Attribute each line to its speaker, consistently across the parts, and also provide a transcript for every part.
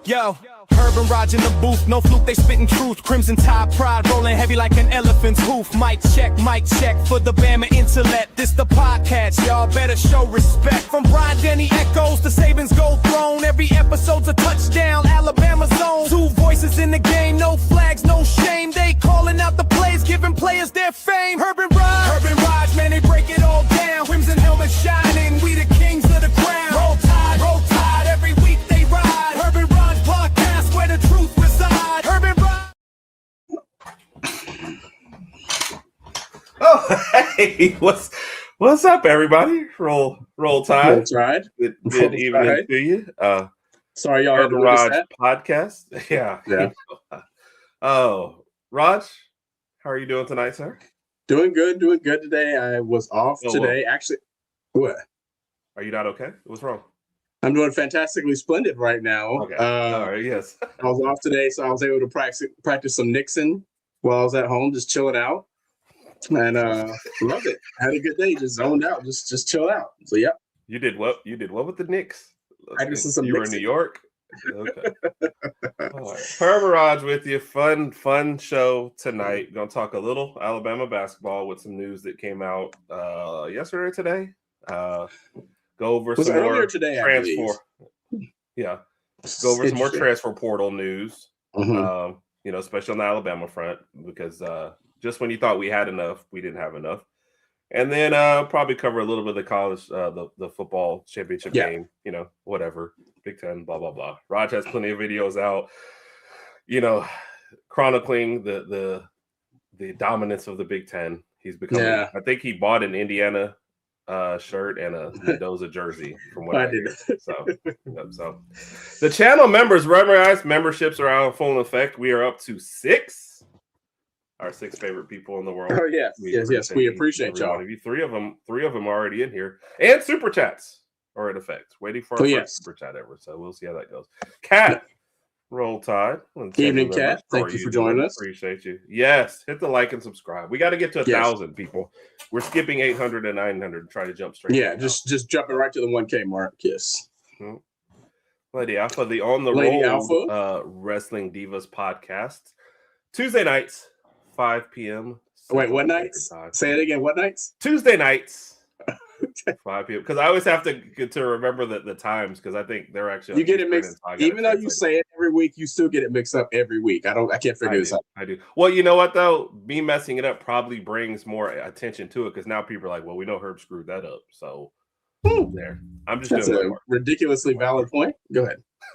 Speaker 1: Yo, HerbnRodg in the booth, no fluke, they spitting truth. Crimson Tide pride, rolling heavy like an elephant's hoof. Mic check for the Bama intellect. This the podcast, y'all better show respect. From Brian Denny echoes to Saban's gold throne, every episode's a touchdown, Alabama zone. Two voices in the game, no flags, no shame. They calling out the plays, giving players their fame. HerbnRodg, man, they break it all down. Crimson helmet shining, we the kings of the crown. Roll tide, every week they ride. HerbnRodg Podcast, where the truth resides. HerbnRodg.
Speaker 2: Oh, hey, what's up, everybody? Roll Tide. Good evening to you.
Speaker 3: Sorry, y'all.
Speaker 2: HerbnRodg Podcast. Yeah. Oh, Rodg, how are you doing tonight, sir?
Speaker 3: Doing good today. I was off today.
Speaker 2: Well.
Speaker 3: Actually, what?
Speaker 2: Are you not okay? What's wrong?
Speaker 3: I'm doing fantastically splendid right now.
Speaker 2: Okay. All right. Yes.
Speaker 3: I was off today, so I was able to practice some Nixon while I was at home, just chilling out, and loved it. Had a good day, just zoned out, just chill out. So yeah.
Speaker 2: You did what? With the Knicks?
Speaker 3: Practicing some
Speaker 2: You
Speaker 3: Nixon.
Speaker 2: were in New York. Okay. All right. HerbnRodg with you. Fun show tonight. Gonna talk a little Alabama basketball with some news that came out yesterday or today. Go over some more
Speaker 3: today,
Speaker 2: transfer. Yeah. Go over some more transfer portal news.
Speaker 3: Mm-hmm.
Speaker 2: Especially on the Alabama front, because just when you thought we had enough, we didn't have enough. And then probably cover a little bit of the college, the football championship game, whatever, Big Ten, blah, blah, blah. Rodg has plenty of videos out, chronicling the dominance of the Big Ten. He's becoming, I think he bought an Indiana shirt and a Mendoza jersey from what I did. So the channel members, memberships are out in full effect. We are up to 6. Our 6 favorite people in the world.
Speaker 3: Oh yes, we appreciate y'all.
Speaker 2: Of you. Three of them already in here, and super chats are in effect. Waiting for our first super chat ever. So we'll see how that goes. Kat, Roll Tide.
Speaker 3: Evening, Kat. Thank you for joining us.
Speaker 2: Appreciate you. Yes, hit the like and subscribe. We got to get to 1,000 people. We're skipping 800 and 900 and try to jump straight.
Speaker 3: Yeah, just jumping right to the 1K mark. Yes.
Speaker 2: Mm-hmm. Lady Alpha, the On the Roll Wrestling Divas podcast, Tuesday nights. 5 p.m.
Speaker 3: Wait, what nights? Say it again. What nights?
Speaker 2: Tuesday nights. 5 p.m. Because I always have to remember the times, because I think they're actually
Speaker 3: you get it mixed. Even though you say it every week, you still get it mixed up every week. I can't figure this out.
Speaker 2: I do. Well, you know what though? Me messing it up probably brings more attention to it, because now people are like, well, we know Herb screwed that up. So there. I'm just doing
Speaker 3: a ridiculously valid point. Go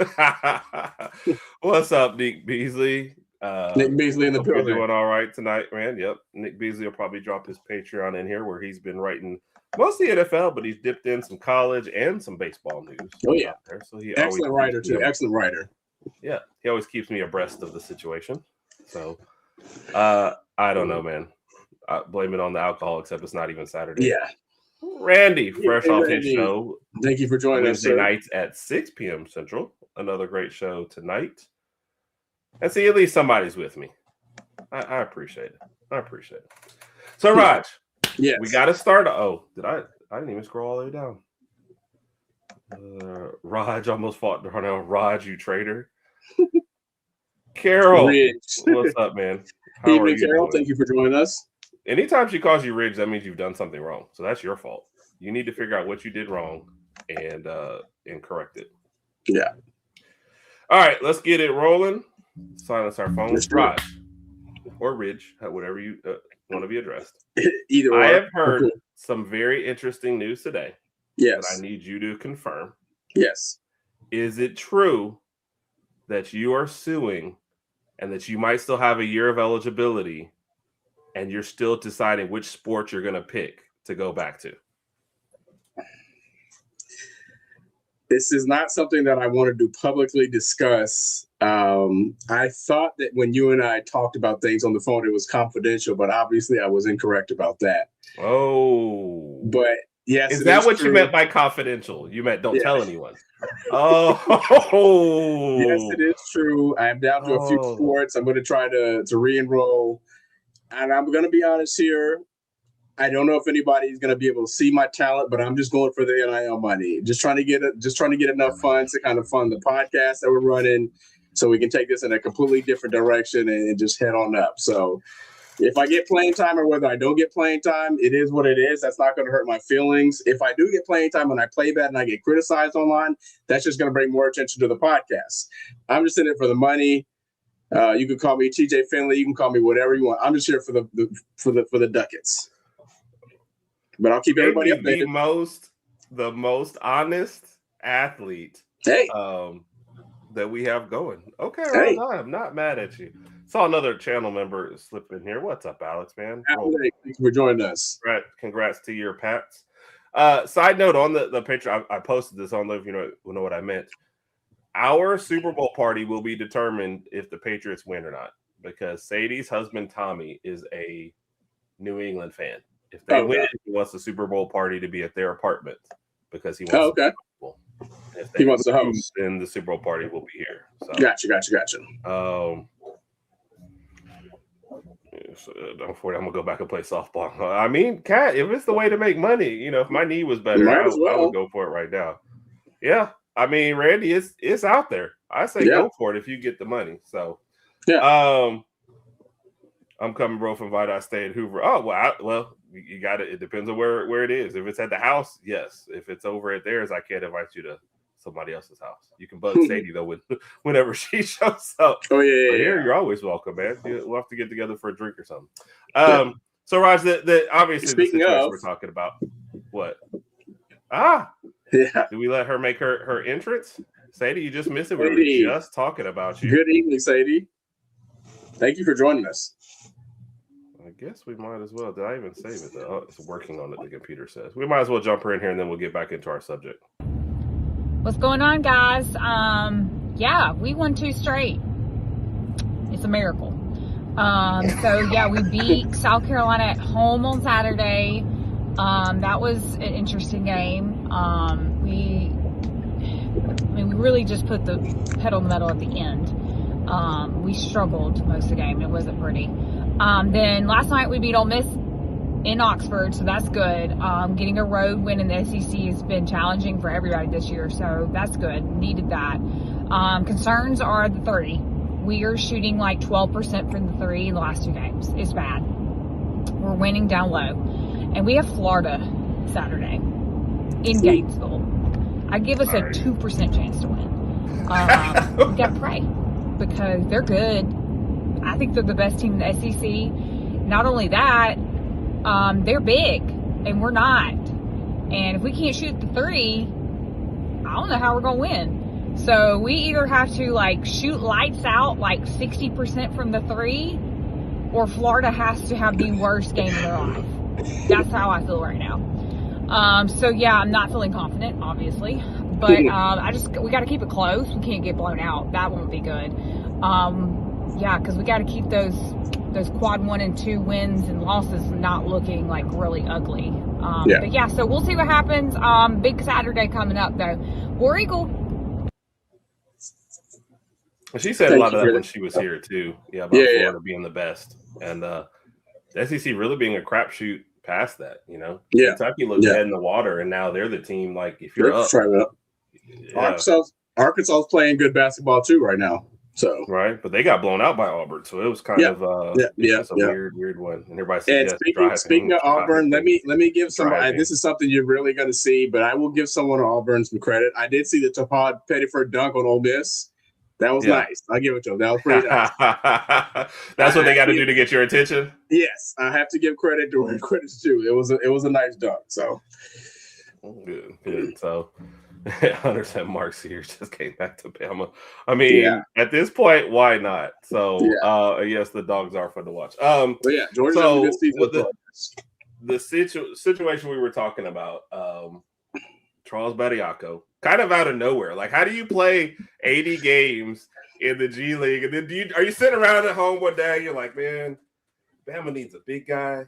Speaker 2: ahead. What's up, Nick Beasley?
Speaker 3: Nick Beasley in the building.
Speaker 2: Doing all right tonight, man. Yep. Nick Beasley will probably drop his Patreon in here, where he's been writing mostly NFL, but he's dipped in some college and some baseball news.
Speaker 3: Oh yeah.
Speaker 2: There. So he
Speaker 3: excellent writer too. Excellent writer.
Speaker 2: Yeah. He always keeps me abreast of the situation. So I don't know, man. I blame it on the alcohol, except it's not even Saturday.
Speaker 3: Yeah.
Speaker 2: Randy, fresh off his show.
Speaker 3: Thank you for joining us.
Speaker 2: Wednesday nights at 6 p.m. Central. Another great show tonight. And see, at least somebody's with me. I appreciate it. So, Rodg,
Speaker 3: yes,
Speaker 2: we got to start. Oh, I didn't even scroll all the way down. Rodg almost fought Darnell. Rodg, you traitor. Carol, what's up, man?
Speaker 3: How are you, Carol? Thank you for joining us.
Speaker 2: Anytime she calls you Ridge, that means you've done something wrong. So that's your fault. You need to figure out what you did wrong and correct it.
Speaker 3: Yeah.
Speaker 2: All right, let's get it rolling. Silence our phones. Rodg or Ridge, whatever you want to be addressed.
Speaker 3: Either
Speaker 2: I have heard some very interesting news today.
Speaker 3: Yes.
Speaker 2: That I need you to confirm.
Speaker 3: Yes.
Speaker 2: Is it true that you are suing and that you might still have a year of eligibility and you're still deciding which sport you're going to pick to go back to?
Speaker 3: This is not something that I wanted to publicly discuss. I thought that when you and I talked about things on the phone, it was confidential, but obviously I was incorrect about that.
Speaker 2: Oh.
Speaker 3: But yes.
Speaker 2: Is that what true. You meant by confidential? You meant don't tell anyone. Oh.
Speaker 3: Yes, it is true. I am down to a few sports. I'm going to try to re-enroll. And I'm going to be honest here. I don't know if anybody's going to be able to see my talent, but I'm just going for the NIL money. Just trying to get enough funds to kind of fund the podcast that we're running, so we can take this in a completely different direction and just head on up. So if I get playing time or whether I don't get playing time, it is what it is. That's not going to hurt my feelings. If I do get playing time and I play bad and I get criticized online, that's just going to bring more attention to the podcast. I'm just in it for the money. You can call me TJ Finley. You can call me whatever you want. I'm just here for the ducats. But I'll keep everybody updated.
Speaker 2: The most honest athlete that we have going. Okay, hey. I'm not mad at you. Saw another channel member slip in here. What's up, Alex, man?
Speaker 3: Thanks for joining us.
Speaker 2: Right. Congrats to your Pats. Side note on the picture, I posted this. I don't know if you know what I meant. Our Super Bowl party will be determined if the Patriots win or not, because Sadie's husband, Tommy, is a New England fan. If they win, he wants the Super Bowl party to be at their apartment because he wants the Super Bowl. If
Speaker 3: he wants to host,
Speaker 2: then the Super Bowl party will be here. So,
Speaker 3: Gotcha.
Speaker 2: Don't worry, I'm gonna go back and play softball. I mean, Kat, if it's the way to make money, if my knee was better, I would go for it right now. Yeah, I mean, Randy, it's out there. I say go for it if you get the money. So, I'm coming, bro, from Vida. I stay at Hoover. Oh, well, you got it. It depends on where it is. If it's at the house, yes. If it's over at theirs, I can't invite you to somebody else's house. You can bug Sadie, though, whenever she shows up.
Speaker 3: Oh, yeah.
Speaker 2: Here, you're always welcome, man. We'll have to get together for a drink or something. So, Raj, obviously
Speaker 3: Speaking
Speaker 2: the situation
Speaker 3: of,
Speaker 2: we're talking about. What?
Speaker 3: Yeah.
Speaker 2: Did we let her make her entrance? Sadie, you just missed it. We were just talking about you.
Speaker 3: Good evening, Sadie. Thank you for joining us.
Speaker 2: I guess we might as well. Did I even save it, though? Oh, it's working on it, the computer says. We might as well jump her in here, and then we'll get back into our subject.
Speaker 4: What's going on, guys? We won 2 straight. It's a miracle. We beat South Carolina at home on Saturday. That was an interesting game. We really just put the pedal in the metal at the end. We struggled most of the game. It wasn't pretty. Then last night we beat Ole Miss in Oxford, so that's good. Getting a road win in the SEC has been challenging for everybody this year, so that's good. Needed that. Concerns are the 3. We are shooting like 12% from the 3 in the last 2 games. It's bad. We're winning down low. And we have Florida Saturday in Gainesville. I give us a 2% chance to win. We got to pray because they're good. I think they're the best team in the SEC. Not only that, they're big, and we're not. And if we can't shoot the 3, I don't know how we're going to win. So we either have to, shoot lights out, 60% from the 3, or Florida has to have the worst game of their life. That's how I feel right now. I'm not feeling confident, obviously. But we got to keep it close. We can't get blown out. That won't be good. Because we got to keep those quad 1 and 2 wins and losses not looking really ugly. So we'll see what happens. Big Saturday coming up, though. War Eagle.
Speaker 2: She said a lot of that when she was here, too. Yeah, about Florida being the best. And the SEC really being a crapshoot past that, Kentucky looked dead in the water, and now they're the team, if you're up.
Speaker 3: Arkansas is playing good basketball, too, right now. So
Speaker 2: right, but they got blown out by Auburn, so it was kind of a weird one. And everybody said,
Speaker 3: speaking of Auburn, let me give somebody. This is something you're really going to see, but I will give someone Auburn some credit. I did see the Todd Pettiford dunk on Ole Miss. That was nice. I'll give it to him. That was pretty nice.
Speaker 2: That's what they got to do to get your attention.
Speaker 3: Yes, I have to give credit to where credit's due. It was a nice dunk. So
Speaker 2: good. So. 100% Mark's here just came back to Bama. I mean, at this point, why not? So, yes, the dogs are fun to watch.
Speaker 3: Georgia's
Speaker 2: so
Speaker 3: a good season.
Speaker 2: The situation we were talking about, Charles Bediako, kind of out of nowhere. How do you play 80 games in the G League, and then are you sitting around at home one day? You're like, man, Bama needs a big guy.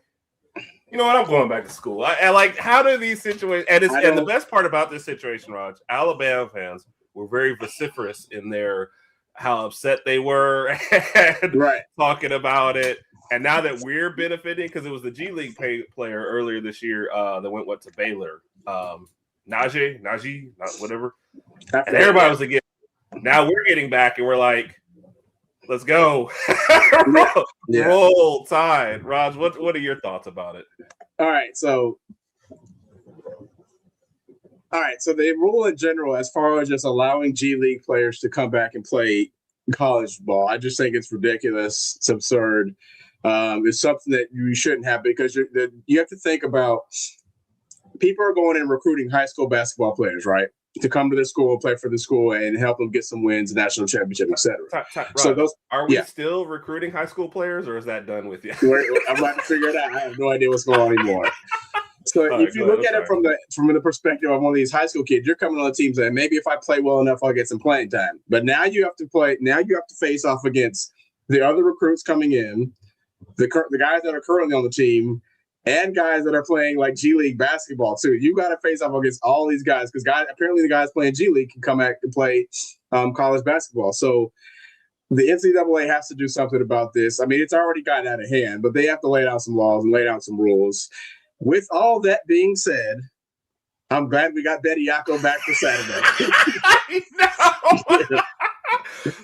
Speaker 2: You know what? I'm going back to school. How do these situations? And the best part about this situation, Rodg, Alabama fans were very vociferous in their how upset they were and talking about it. And now that we're benefiting, because it was the G League player earlier this year that went to Baylor, Najee, whatever. And everybody was against. Now we're getting back, and we're like, let's go. Roll Tide. Rodg, what are your thoughts about it?
Speaker 3: All right, so the rule in general, as far as just allowing G League players to come back and play college ball, I just think it's ridiculous. It's absurd. It's something that you shouldn't have, because you have to think about people are going and recruiting high school basketball players, right, to come to the school, play for the school, and help them get some wins, national championship, etc.
Speaker 2: So are we still recruiting high school players, or is that done with you?
Speaker 3: I'm about to figure it out. I have no idea what's going on anymore. So if you look at it from the perspective of one of these high school kids, you're coming on the team saying, maybe if I play well enough, I'll get some playing time. But now you have to play. Now you have to face off against the other recruits coming in, the guys that are currently on the team, and guys that are playing like G League basketball too. You got to face off against all these guys, because apparently the guys playing G League can come back and play college basketball. So the NCAA has to do something about this. I mean, it's already gotten out of hand, but they have to lay down some laws and lay down some rules. With all that being said, I'm glad we got Bediako back for Saturday.
Speaker 2: I know.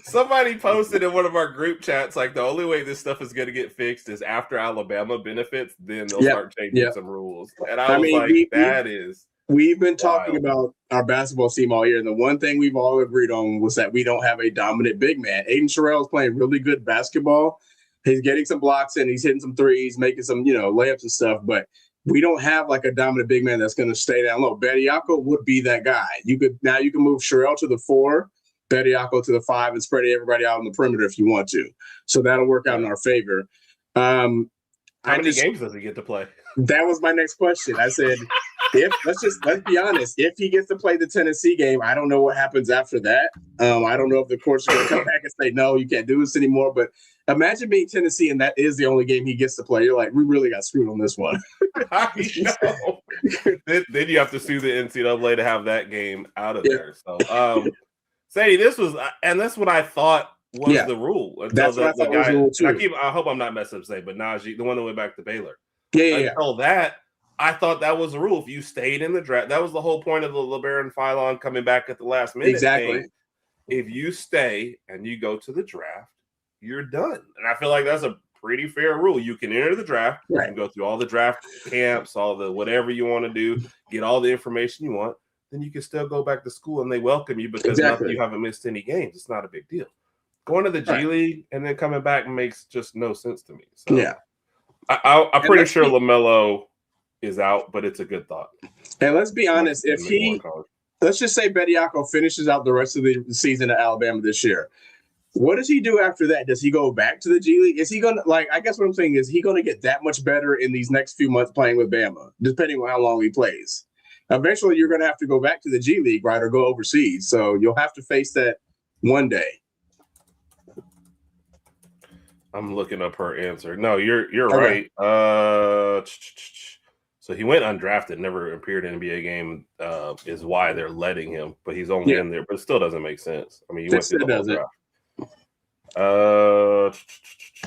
Speaker 2: Somebody posted in one of our group chats, like, the only way this stuff is going to get fixed is after Alabama benefits, then they'll start changing some rules. And I was
Speaker 3: we've been talking about our basketball team all year, and the one thing we've all agreed on was that we don't have a dominant big man. Aiden Sherrill is playing really good basketball. He's getting some blocks in, he's hitting some threes, making some, layups and stuff, but we don't have like a dominant big man that's going to stay down low. Bediako would be that guy. You can move Sherrill to the 4, Bediako to the 5, and spread everybody out on the perimeter if you want to. So that'll work out in our favor.
Speaker 2: How many games does he get to play?
Speaker 3: That was my next question. I said, let's be honest. If he gets to play the Tennessee game, I don't know what happens after that. I don't know if the court's going to come back and say, no, you can't do this anymore. But imagine being Tennessee and that is the only game he gets to play. You're like, we really got screwed on this one.
Speaker 2: Then you have to sue the NCAA to have that game out of there. So, Sadie, that's what I thought was the rule.
Speaker 3: That's what I thought was the rule too.
Speaker 2: I hope I'm not messing up, but Najee, the one that went back to Baylor.
Speaker 3: Until
Speaker 2: that, I thought that was the rule. If you stayed in the draft, that was the whole point of the LeBaron Philon coming back at the last minute.
Speaker 3: Exactly.
Speaker 2: Thing. If you stay and you go to the draft, you're done. And I feel like that's a pretty fair rule. You can enter the draft, you can go through all the draft camps, all the whatever you want to do, get all the information you want. Then you can still go back to school and they welcome you because you haven't missed any games. It's not a big deal. Going to the G League and then coming back makes just no sense to me. So I'm pretty sure LaMelo is out, but it's a good thought.
Speaker 3: And let's be honest, let's just say Bediako finishes out the rest of the season at Alabama this year. What does he do after that? Does he go back to the G League? Is he going to, I guess what I'm saying is he going to get that much better in these next few months playing with Bama, depending on how long he plays? Eventually, you're going to have to go back to the G League, right, or go overseas. So you'll have to face that one day.
Speaker 2: I'm looking up her answer. No, you're right. So he went undrafted, never appeared in an NBA game, is why they're letting him. But he's only in there, but it still doesn't make sense. I mean, you went through the whole draft.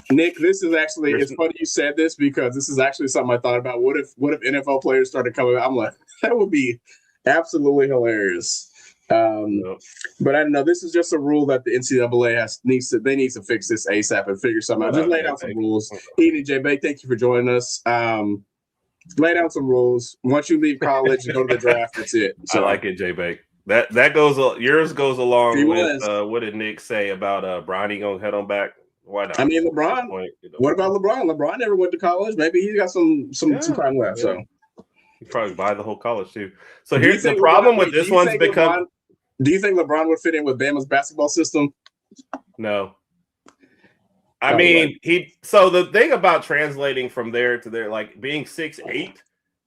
Speaker 3: Nick, this is actually, it's funny you said this because this is actually something I thought about. What if NFL players started coming out? I'm like, that would be absolutely hilarious. But I don't know. This is just a rule that the NCAA needs to fix this ASAP and figure something out. Just lay down some rules. Eden and J-Bay, thank you for joining us. Lay down some rules. Once you leave college and go to the draft, that's it.
Speaker 2: So, I like it, J-Bay. That goes. Yours goes along with what did Nick say about Bronny gonna head on back? Why not?
Speaker 3: I mean, LeBron. What about LeBron? LeBron never went to college. Maybe he's got some time left. Yeah. So
Speaker 2: he probably buy the whole college too. So here's the problem with this one's become.
Speaker 3: Do you think LeBron would fit in with Bama's basketball system?
Speaker 2: No. I mean, so the thing about translating from there to there, like being 6'8",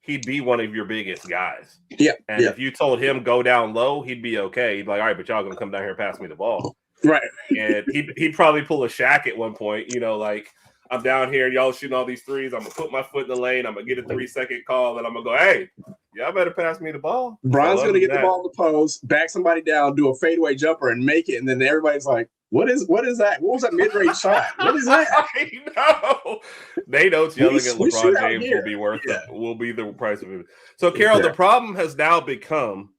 Speaker 2: he'd be one of your biggest guys.
Speaker 3: Yeah.
Speaker 2: And if you told him go down low, he'd be okay. He'd be like, all right, but y'all gonna come down here and pass me the ball.
Speaker 3: Right.
Speaker 2: And he'd probably pull a Shaq at one point, like, I'm down here, y'all shooting all these threes. I'm gonna put my foot in the lane, I'm gonna get a 3-second call, and I'm gonna go, hey, y'all better pass me the ball.
Speaker 3: Bron's gonna get the ball in the post, back somebody down, do a fadeaway jumper and make it, and then everybody's like, What is that? What was that mid-range shot? What is that?
Speaker 2: I know. Nate Oates yelling at LeBron James will be the price of it. So, Carol, the problem has now become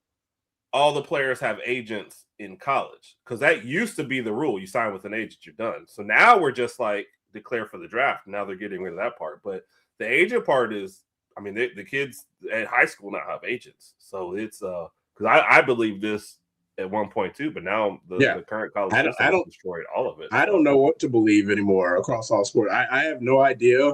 Speaker 2: all the players have agents in college, because that used to be the rule. You sign with an agent, you're done. So now we're just like declare for the draft. Now they're getting rid of that part. But the agent part is, I mean, the kids at high school now have agents. So it's because I believe this at one point too, but now the current college system has destroyed all of it.
Speaker 3: I don't know what to believe anymore across all sports. I have no idea.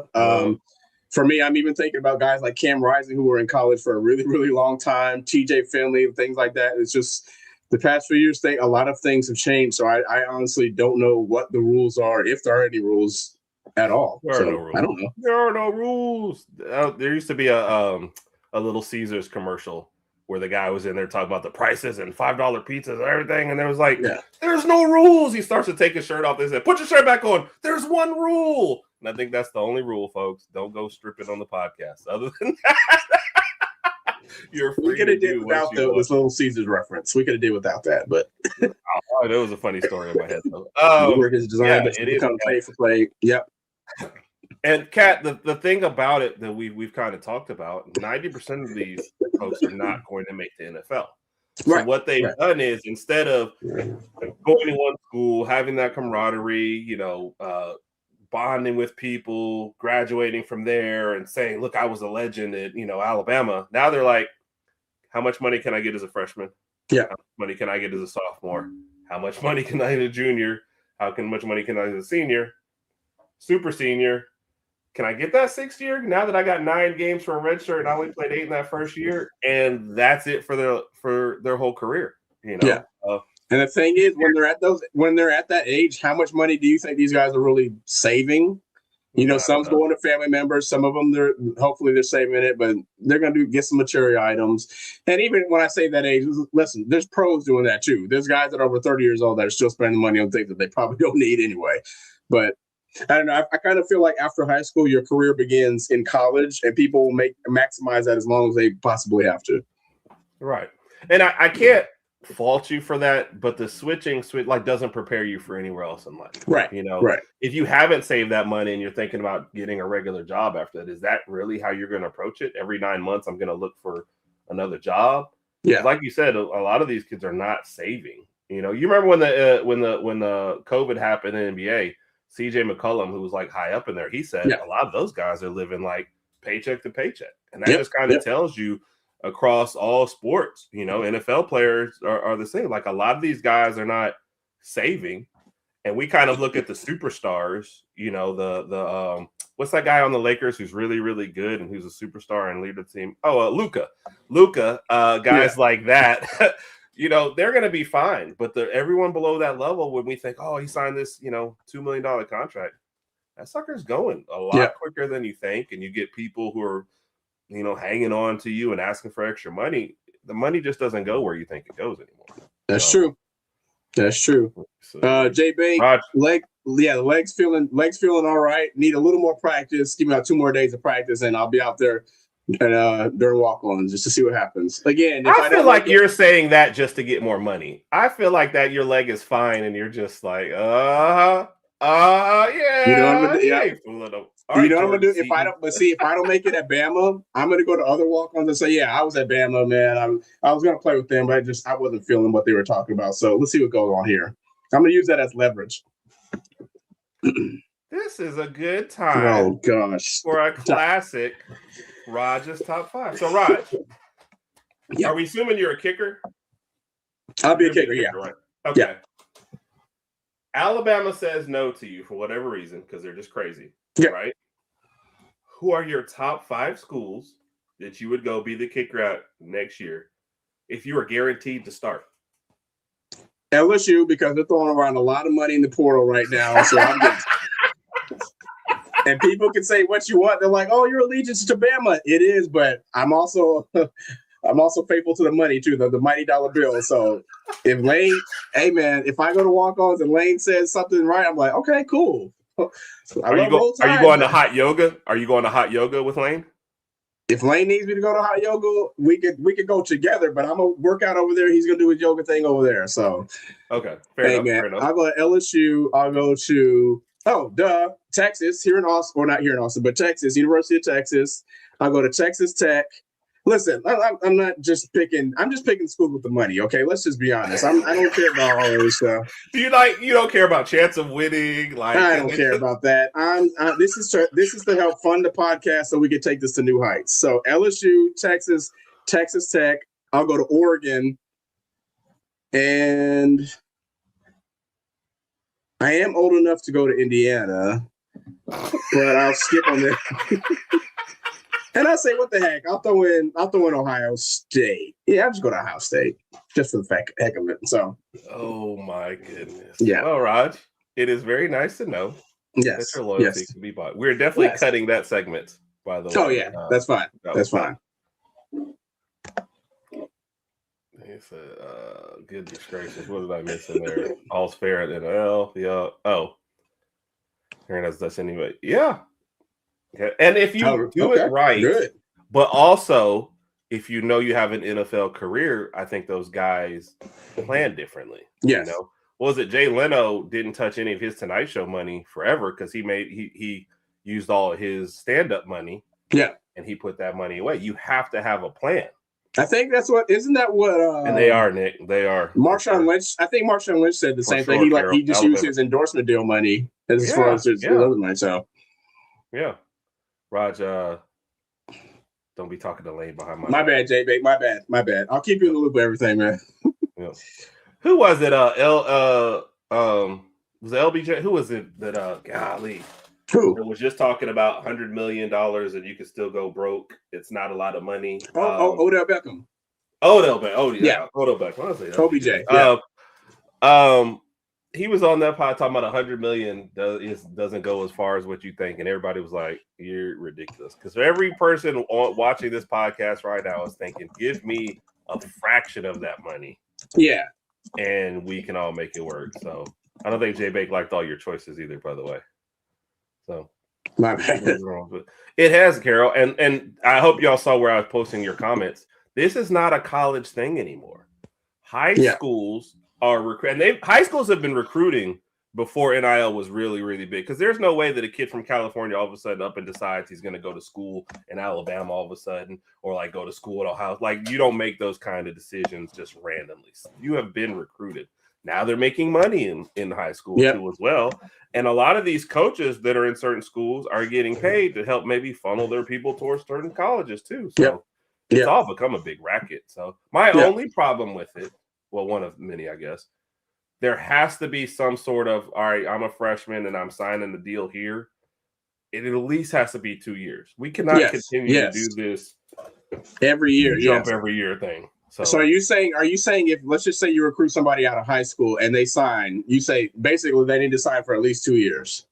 Speaker 3: For me, I'm even thinking about guys like Cam Rising who were in college for a really, really long time, TJ Finley, things like that. It's just the past few years, a lot of things have changed. So I honestly don't know what the rules are, if there are any rules at all.
Speaker 2: There are no rules.
Speaker 3: I don't know.
Speaker 2: There are no rules. There used to be a Little Caesars commercial where the guy was in there talking about the prices and $5 pizzas and everything. And there was like, there's no rules. He starts to take his shirt off. They said, put your shirt back on. There's one rule. And I think that's the only rule, folks. Don't go stripping on the podcast. Other than that, you're free to do without
Speaker 3: this Little Caesars reference. We could have did without that, but
Speaker 2: that was a funny story in my head, though.
Speaker 3: Work is designed, but it is play for play. Yep.
Speaker 2: And Kat, the thing about it that we've kind of talked about, 90% of these folks are not going to make the NFL. So what they've done is, instead of going to one school, having that camaraderie, bonding with people, graduating from there and saying, look, I was a legend at, Alabama. Now they're like, how much money can I get as a freshman?
Speaker 3: Yeah.
Speaker 2: How much money can I get as a sophomore? How much money can I get as a junior? How much money can I get as a senior? Super senior? Can I get that 6th year now that I got 9 games for a red shirt and I only played 8 in that first year? And that's it for their whole career,
Speaker 3: Yeah. And the thing is, when they're at that age, how much money do you think these guys are really saving? Some's going to family members. Some of them, hopefully they're saving it, but they're going to get some material items. And even when I say that age, listen, there's pros doing that too. There's guys that are over 30 years old that are still spending money on things that they probably don't need anyway. But I don't know. I kind of feel like after high school, your career begins in college, and people will maximize that as long as they possibly have to.
Speaker 2: Right. And I can't fault you for that, but the switching doesn't prepare you for anywhere else in life.
Speaker 3: Right.
Speaker 2: If you haven't saved that money and you're thinking about getting a regular job after that, is that really how you're going to approach it? Every 9 months, I'm going to look for another job. Yeah. Like you said, a lot of these kids are not saving. You remember when the COVID happened in the NBA, CJ McCollum, who was like high up in there, he said a lot of those guys are living like paycheck to paycheck. And that just kind of tells you across all sports, NFL players are the same. Like, a lot of these guys are not saving. And we kind of look at the superstars, the what's that guy on the Lakers who's really, really good and who's a superstar and leader of the team? Oh, Luka, guys like that, they're going to be fine. But everyone below that level, when we think, oh, he signed this, $2 million contract, that sucker's going a lot quicker than you think. And you get people who are, hanging on to you and asking for extra money. The money just doesn't go where you think it goes anymore.
Speaker 3: That's true. So, J-Bay, the legs feeling all right. Need a little more practice. Give me about 2 more days of practice, and I'll be out there during walk-ons just to see what happens. Again,
Speaker 2: I feel like you're saying that just to get more money. I feel like that your leg is fine, and you're just like, yeah.
Speaker 3: You know what I'm gonna do? What I'm gonna do? If I don't make it at Bama, I'm gonna go to other walk-ons and say, I was at Bama, man. I was gonna play with them, but I wasn't feeling what they were talking about. So let's see what goes on here. I'm gonna use that as leverage.
Speaker 2: This is a good time.
Speaker 3: Oh gosh,
Speaker 2: for a classic Rodg's top 5. So Rodg, are we assuming you're a kicker?
Speaker 3: I'll be a kicker. Yeah.
Speaker 2: Right? Okay. Yeah. Alabama says no to you for whatever reason because they're just crazy. Yeah. Right? Who are your top 5 schools that you would go be the kicker at next year if you were guaranteed to start?
Speaker 3: LSU, because they're throwing around a lot of money in the portal right now. So I'm getting. And people can say what you want. They're like, "Oh, your allegiance to Bama." It is, but I'm also faithful to the money too, the mighty dollar bill. So if Lane, hey man, if I go to walk-ons and Lane says something right, I'm like, okay, cool.
Speaker 2: Are you going to hot yoga? Are you going to hot yoga with Lane?
Speaker 3: If Lane needs me to go to hot yoga, we could go together. But I'm gonna work out over there. He's gonna do his yoga thing over there. So
Speaker 2: okay, fair enough.
Speaker 3: I'll go to LSU. I'll go to Texas, here in Austin, or not here in Austin, but Texas, University of Texas. I'll go to Texas Tech. Listen, I'm not just picking. I'm just picking schools with the money. Okay, let's just be honest. I don't care about all this stuff.
Speaker 2: You don't care about chance of winning. Like
Speaker 3: I don't care about that. This is to help fund the podcast so we can take this to new heights. So LSU, Texas, Texas Tech. I'll go to Oregon, and I am old enough to go to Indiana, but I'll skip on that. And I say, what the heck? I'll throw in Ohio State. Yeah, I'll just go to Ohio State just for the heck of it. So.
Speaker 2: Oh my goodness.
Speaker 3: Yeah.
Speaker 2: Well, Rodg, it is very nice to know that your loyalty can be bought. We're definitely cutting that segment, by the way.
Speaker 3: Oh yeah, that's fine. That's fine.
Speaker 2: It's goodness gracious. What did I miss in there? All's fair at NL. Yeah. Oh. That's anyway. Yeah. Okay. And if you do it right, good. But also if you know you have an NFL career, I think those guys plan differently.
Speaker 3: Yes.
Speaker 2: You know? Was it Jay Leno didn't touch any of his Tonight Show money forever because he used all his stand-up money.
Speaker 3: Yeah.
Speaker 2: And he put that money away. You have to have a plan.
Speaker 3: I think isn't that what
Speaker 2: and they are, Nick. They are.
Speaker 3: Marshawn Lynch. I think Marshawn Lynch said the same thing. He just used his endorsement deal money as far as his other money. So
Speaker 2: yeah. Rodg, don't be talking to Lane behind
Speaker 3: my bad, J-Bake. My bad. I'll keep you in the loop of everything, man.
Speaker 2: Yeah. Who was it? Was it LBJ? Who was it that golly?
Speaker 3: Who?
Speaker 2: It was just talking about $100 million and you can still go broke. It's not a lot of money.
Speaker 3: Odell Beckham.
Speaker 2: Odell Beckham. Odell Beckham.
Speaker 3: OBJ. Yeah.
Speaker 2: He was on that pod talking about $100 million doesn't go as far as what you think, and everybody was like, "You're ridiculous." Because every person watching this podcast right now is thinking, "Give me a fraction of that money."
Speaker 3: Yeah,
Speaker 2: and we can all make it work. So I don't think Jay Bake liked all your choices either, by the way. So
Speaker 3: my bad.
Speaker 2: It has, Carol, and I hope y'all saw where I was posting your comments. This is not a college thing anymore. High schools are recruiting. High schools have been recruiting before NIL was really, really big. Because there's no way that a kid from California all of a sudden up and decides he's going to go to school in Alabama all of a sudden, or like go to school at Ohio. Like you don't make those kind of decisions just randomly. You have been recruited. Now they're making money in high school too as well. And a lot of these coaches that are in certain schools are getting paid to help maybe funnel their people towards certain colleges too. So it's all become a big racket. So my only problem with it, well, one of many, I guess, there has to be some sort of, all right, I'm a freshman and I'm signing the deal here. It at least has to be 2 years. We cannot continue to do this
Speaker 3: every year,
Speaker 2: jump every year thing.
Speaker 3: So are you saying if, let's just say you recruit somebody out of high school and they sign, you say basically they need to sign for at least 2 years?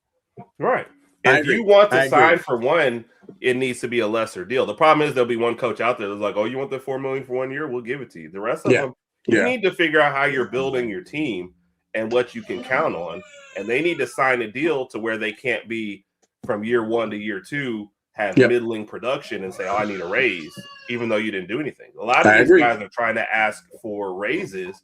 Speaker 2: Right. If you want to sign for one, it needs to be a lesser deal. The problem is there'll be one coach out there that's like, oh, you want the $4 million for 1 year? We'll give it to you. The rest of them, you need to figure out how you're building your team and what you can count on. And they need to sign a deal to where they can't be from year 1 to year 2, have middling production and say, oh, I need a raise, even though you didn't do anything. A lot of these guys are trying to ask for raises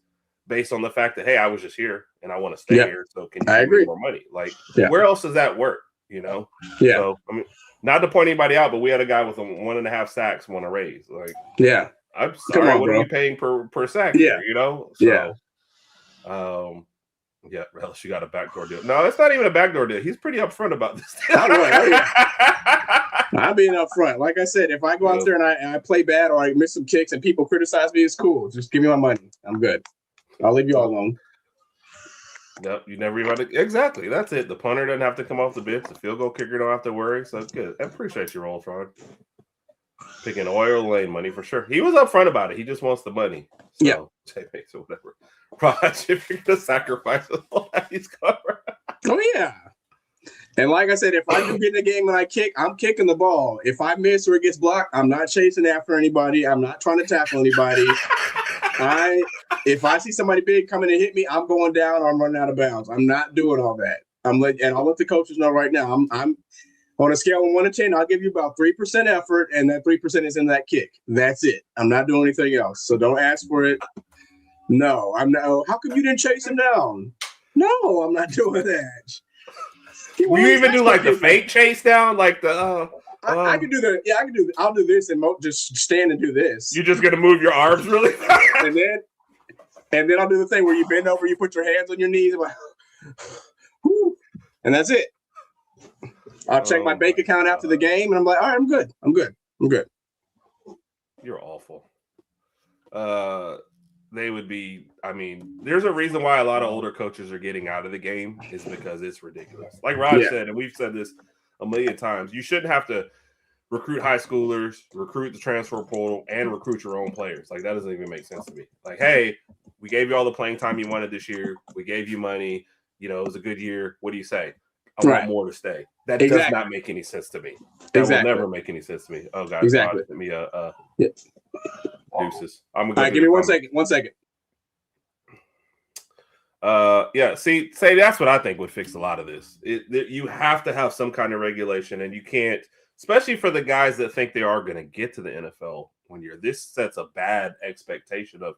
Speaker 2: based on the fact that, hey, I was just here and I want to stay here. So can you give me more money? Like, where else does that work? You know?
Speaker 3: Yeah.
Speaker 2: So, I mean, not to point anybody out, but we had a guy with 1.5 sacks want a raise. Like, I'm sorry, what are you paying per sack here, you know? So, Relish, you got a backdoor deal. No, it's not even a backdoor deal. He's pretty upfront about this.
Speaker 3: I'm being upfront. Like I said, if I go out there and I play bad or I miss some kicks and people criticize me, it's cool. Just give me my money. I'm good. I'll leave you all alone.
Speaker 2: Yep, you never even have to. Exactly. That's it. The punter doesn't have to come off the bench. The field goal kicker don't have to worry. So it's good. I appreciate your role, Rodg. Picking oil lane money for sure. He was upfront about it. He just wants the money. So, so whatever. Rodg, if you're going to sacrifice all that, he's covered.
Speaker 3: Oh, yeah. And like I said, if I do get in the game and I kick, I'm kicking the ball. If I miss or it gets blocked, I'm not chasing after anybody. I'm not trying to tackle anybody. If I see somebody big coming to hit me, I'm going down or I'm running out of bounds. I'm not doing all that. And I'll let the coaches know right now. On a scale of 1 to 10, I'll give you about 3% effort, and that 3% is in that kick. That's it. I'm not doing anything else. So don't ask for it. No, I'm not. How come you didn't chase him down? No, I'm not doing that.
Speaker 2: Will you even do like the fake chase down? Like the
Speaker 3: I can do that. Yeah, I can do. I'll do this and just stand and do this.
Speaker 2: You're just gonna move your arms really fast,
Speaker 3: and then I'll do the thing where you bend over, you put your hands on your knees, and that's it. I'll check my bank account after the game, and I'm like, all right, I'm good. I'm good.
Speaker 2: You're awful. They would be. I mean, there's a reason why a lot of older coaches are getting out of the game is because it's ridiculous. Like Rodg said, and we've said this a million times, you shouldn't have to recruit high schoolers, recruit the transfer portal, and recruit your own players. Like, that doesn't even make sense to me. Like, hey, we gave you all the playing time you wanted this year. We gave you money. You know, it was a good year. What do you say? I want more to stay. That does not make any sense to me. That will never make any sense to me. Oh, God.
Speaker 3: Exactly.
Speaker 2: Send me deuces.
Speaker 3: I'm gonna give me 1 second. 1 second.
Speaker 2: See, that's what I think would fix a lot of this. You have to have some kind of regulation, and you can't, especially for the guys that think they are going to get to the NFL one year. This sets a bad expectation of,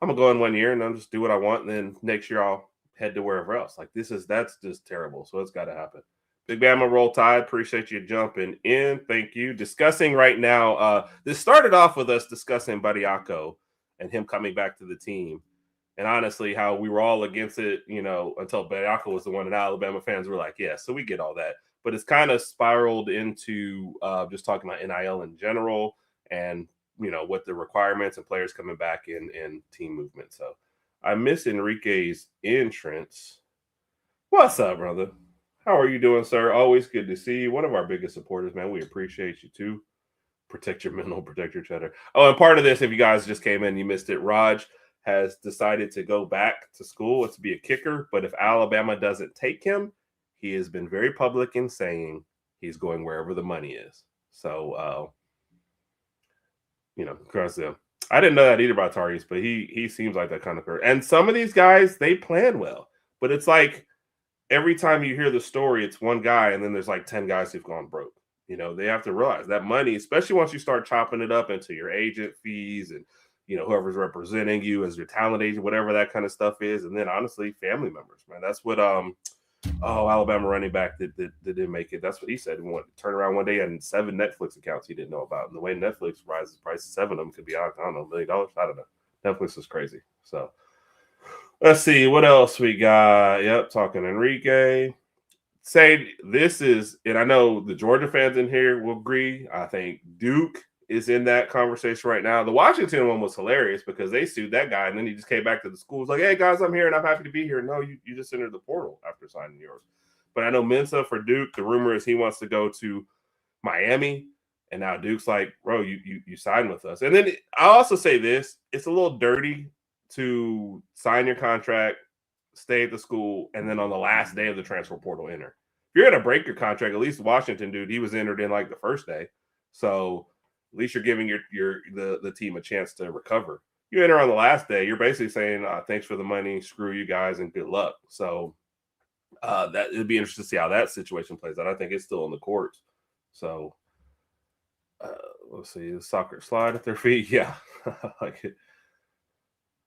Speaker 2: I'm gonna go in 1 year and I'll just do what I want, and then next year I'll head to wherever else. Like, that's just terrible. So it's got to happen. Big Bama Roll Tide, appreciate you jumping in. Thank you. Discussing right now. This started off with us discussing Bediako and him coming back to the team. And honestly, how we were all against it, you know, until Bediako was the one, and Alabama fans were like, yeah, so we get all that. But it's kind of spiraled into just talking about NIL in general and, you know, what the requirements and players coming back in team movement. So I miss Enrique's entrance. What's up, brother? How are you doing, sir? Always good to see you. One of our biggest supporters, man. We appreciate you, too. Protect your mental, protect your cheddar. Oh, and part of this, if you guys just came in, you missed it. Rodg has decided to go back to school to be a kicker, but if Alabama doesn't take him, he has been very public in saying he's going wherever the money is. So, you know, congrats to him. I didn't know that either about Tarius, but he seems like that kind of person. And some of these guys, they plan well, but it's like every time you hear the story, it's one guy, and then there's like 10 guys who've gone broke. You know, they have to realize that money, especially once you start chopping it up into your agent fees and, you know, whoever's representing you as your talent agent, whatever that kind of stuff is. And then honestly, family members, man, that's what, Alabama running back that didn't make it. That's what he said. He wanted to turn around one day and 7 Netflix accounts he didn't know about. And the way Netflix rises the price of 7 of them could be, I don't know, $1 million. I don't know. Netflix is crazy. So let's see what else we got. Yep. Talking Enrique. Say this is, and I know the Georgia fans in here will agree. I think Duke is in that conversation right now. The Washington one was hilarious because they sued that guy, and then he just came back to the school. It's like, hey, guys, I'm here, and I'm happy to be here. No, you just entered the portal after signing yours. But I know Mensah for Duke, the rumor is he wants to go to Miami, and now Duke's like, bro, you signed with us. And then I'll also say this. It's a little dirty to sign your contract, stay at the school, and then on the last day of the transfer portal enter. If you're going to break your contract, at least Washington, dude, he was entered in like the first day. So at least you're giving the team a chance to recover. You enter on the last day, you're basically saying, thanks for the money, screw you guys, and good luck. So that it'd be interesting to see how that situation plays out. I think it's still in the courts. So let's see, the soccer slide at their feet. Yeah, I like it.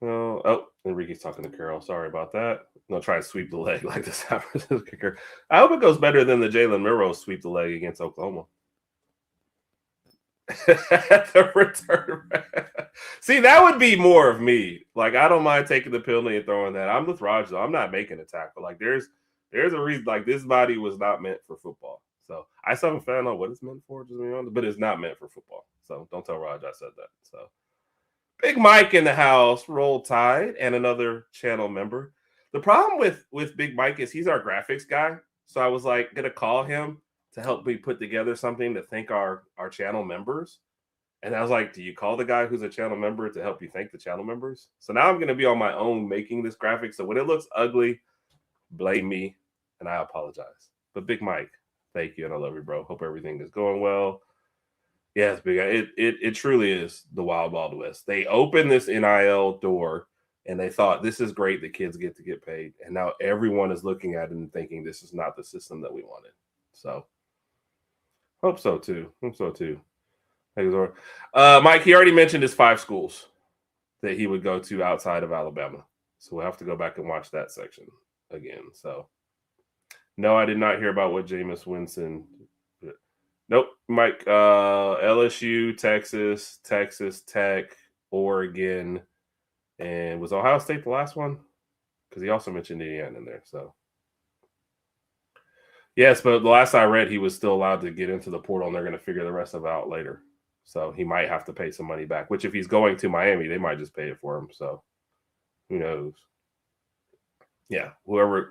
Speaker 2: Oh, Enrique's talking to Carol. Sorry about that. I'm going to try and sweep the leg like the San Francisco kicker. I hope it goes better than the Jalen Milroe sweep the leg against Oklahoma. The return. See, that would be more of me. Like, I don't mind taking the penalty and throwing that. I'm with Rodg, though. I'm not making a tackle. Like, there's a reason. Like, this body was not meant for football. So I still haven't found out what it's meant for, but it's not meant for football. So don't tell Rodg I said that. So Big Mike in the house, Roll Tide, and another channel member. The problem with Big Mike is he's our graphics guy. So I was like gonna call him to help me put together something to thank our channel members. And I was like, do you call the guy who's a channel member to help you thank the channel members? So now I'm going to be on my own making this graphic. So when it looks ugly, blame me, and I apologize. But Big Mike, thank you, and I love you, bro. Hope everything is going well. Yes, Big Guy. It truly is the wild, wild west. They opened this NIL door, and they thought, this is great, the kids get to get paid. And now everyone is looking at it and thinking this is not the system that we wanted. So Hope so too. Mike, he already mentioned his 5 schools that he would go to outside of Alabama. So we'll have to go back and watch that section again. So, no, I did not hear about what Jameis Winston. Nope, Mike. LSU, Texas Tech, Oregon, and was Ohio State the last one? Because he also mentioned Indiana in there. So, yes, but the last I read, he was still allowed to get into the portal, and they're going to figure the rest of it out later. So he might have to pay some money back. Which, if he's going to Miami, they might just pay it for him. So. Who knows? Yeah, whoever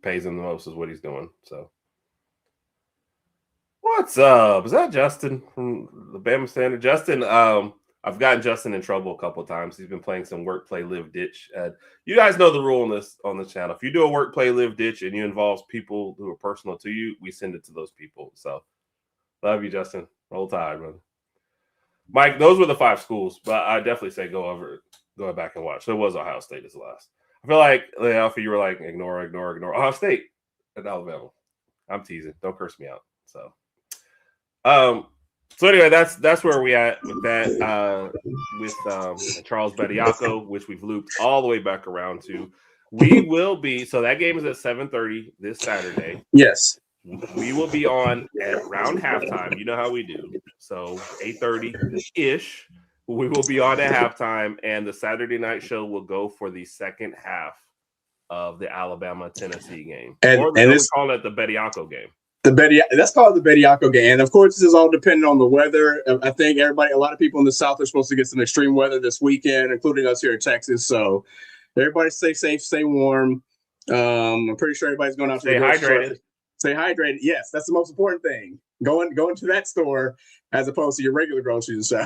Speaker 2: pays him the most is what he's doing. So, what's up? Is that Justin from the Bama Standard? Justin, I've gotten Justin in trouble a couple of times. He's been playing some work, play, live, ditch. You guys know the rule on this channel. If you do a work, play, live, ditch, and you involve people who are personal to you, we send it to those people. So, love you, Justin. Roll Tide, brother. Mike, those were the 5 schools, but I definitely say go back and watch. So it was Ohio State as the last. I feel like, Alpha, you were like, ignore Ohio State and Alabama. I'm teasing. Don't curse me out. So anyway, that's where we at with that. With Charles Bediako, which we've looped all the way back around to. We will be, so that game is at 7:30 this Saturday.
Speaker 3: Yes.
Speaker 2: We will be on at around halftime. You know how we do. So 8:30-ish. We will be on at halftime, and the Saturday night show will go for the second half of the Alabama-Tennessee game. And we call it the Bediako game.
Speaker 3: That's called the Bediako game. And, of course, this is all dependent on the weather. I think a lot of people in the South are supposed to get some extreme weather this weekend, including us here in Texas. So everybody stay safe, stay warm. I'm pretty sure everybody's going out to
Speaker 2: stay hydrated.
Speaker 3: Stay hydrated. Yes, that's the most important thing. Going to that store as opposed to your regular grocery store.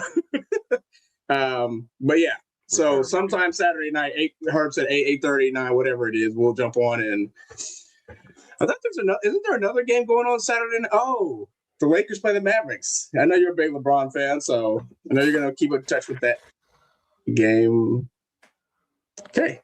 Speaker 3: But yeah, so sometime Saturday night, Herb said 8:30, 9, whatever it is, we'll jump on. And I thought isn't there another game going on Saturday night? Oh, the Lakers play the Mavericks. I know you're a big LeBron fan, so I know you're going to keep in touch with that game. Okay.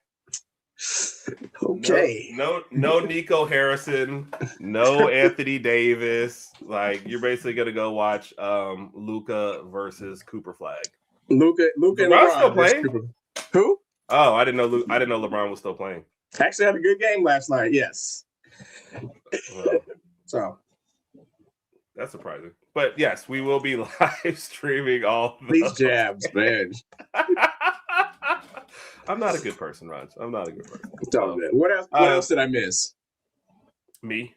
Speaker 2: No Nico Harrison, no Anthony Davis. Like, you're basically gonna go watch Luka versus Cooper Flag.
Speaker 3: Luka and LeBron
Speaker 2: still playing?
Speaker 3: Who?
Speaker 2: Oh, I didn't know LeBron was still playing.
Speaker 3: Actually had a good game last night. Yes.
Speaker 2: Well,
Speaker 3: so
Speaker 2: that's surprising. But yes, we will be live streaming all
Speaker 3: these jabs, man.
Speaker 2: I'm not a good person, Rodg. I'm not a good person.
Speaker 3: What else did I miss?
Speaker 2: Me?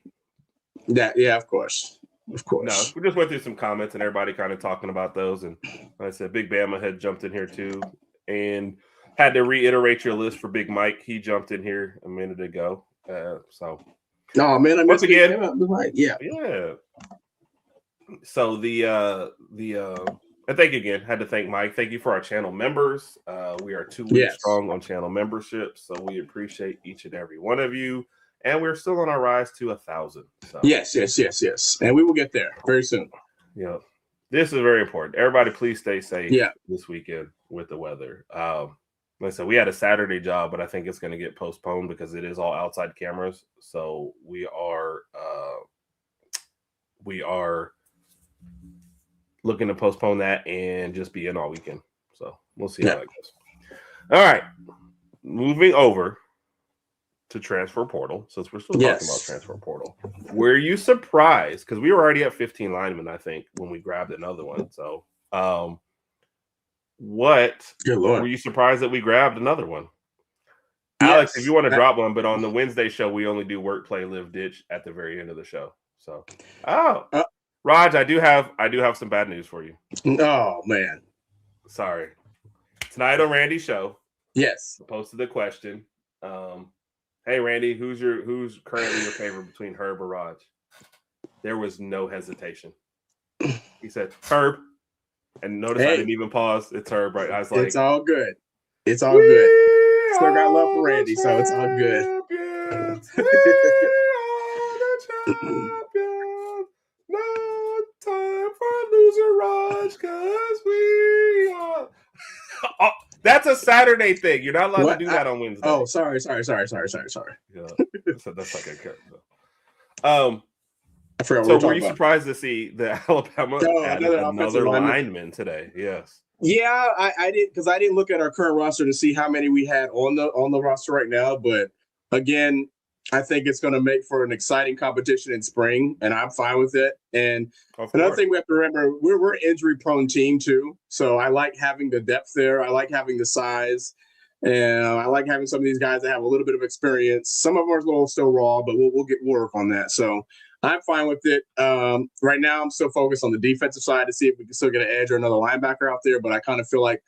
Speaker 3: Yeah, of course.
Speaker 2: No, we just went through some comments and everybody kind of talking about those. And like I said, Big Bama had jumped in here too and had to reiterate your list for Big Mike. He jumped in here a minute ago. So,
Speaker 3: no, man, I
Speaker 2: once again,
Speaker 3: yeah.
Speaker 2: So and thank you again. Had to thank Mike. Thank you for our channel members. We are 2 weeks strong on channel membership, so we appreciate each and every one of you. And we're still on our rise to 1,000. So. Yes.
Speaker 3: And we will get there very soon.
Speaker 2: Yeah, this is very important. Everybody, please stay safe this weekend with the weather. Like I said, we had a Saturday job, but I think it's going to get postponed because it is all outside cameras. So we are looking to postpone that and just be in all weekend. So we'll see how that goes. All right. Moving over to transfer portal, since we're still talking about transfer portal. Were you surprised? Because we were already at 15 linemen, I think, when we grabbed another one. So were you surprised that we grabbed another one? Alex, if you want to drop one, but on the Wednesday show, we only do work, play, live, ditch at the very end of the show. So Rodg, I do have some bad news for you.
Speaker 3: Oh man.
Speaker 2: Sorry. Tonight on Randy's show.
Speaker 3: Yes.
Speaker 2: I posted the question. Hey Randy, who's currently your favorite between Herb or Rodg? There was no hesitation. He said Herb. And notice I didn't even pause. It's Herb, right? I was like,
Speaker 3: it's all good. It's all good. Still got love for Randy, so it's all good.
Speaker 2: No time for loser Rodg, because we are. Oh, that's a Saturday thing. You're not allowed to do that on Wednesday.
Speaker 3: Oh, sorry.
Speaker 2: Yeah, so that's like a character.
Speaker 3: I forgot.
Speaker 2: So were you surprised to see the Alabama added another lineman today? Yes.
Speaker 3: Yeah, I did, because I didn't look at our current roster to see how many we had on the roster right now. But again, I think it's going to make for an exciting competition in spring, and I'm fine with it. And another thing we have to remember, we're an injury-prone team too. So I like having the depth there. I like having the size. And I like having some of these guys that have a little bit of experience. Some of them are a little still raw, but we'll get work on that. So I'm fine with it. Right now, I'm still focused on the defensive side to see if we can still get an edge or another linebacker out there. But I kind of feel like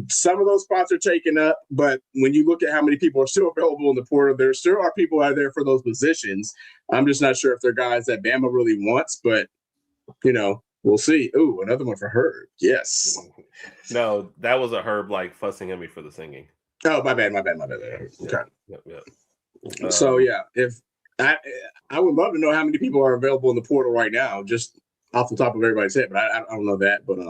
Speaker 3: some of those spots are taken up. But when you look at how many people are still available in the portal, there still are people out there for those positions. I'm just not sure if they're guys that Bama really wants, but, we'll see. Ooh, another one for Herb. Yes.
Speaker 2: No, that was a Herb fussing at me for the singing.
Speaker 3: Oh, my bad. Okay.
Speaker 2: Yeah.
Speaker 3: So if I would love to know how many people are available in the portal right now, just off the top of everybody's head, but I don't know that. But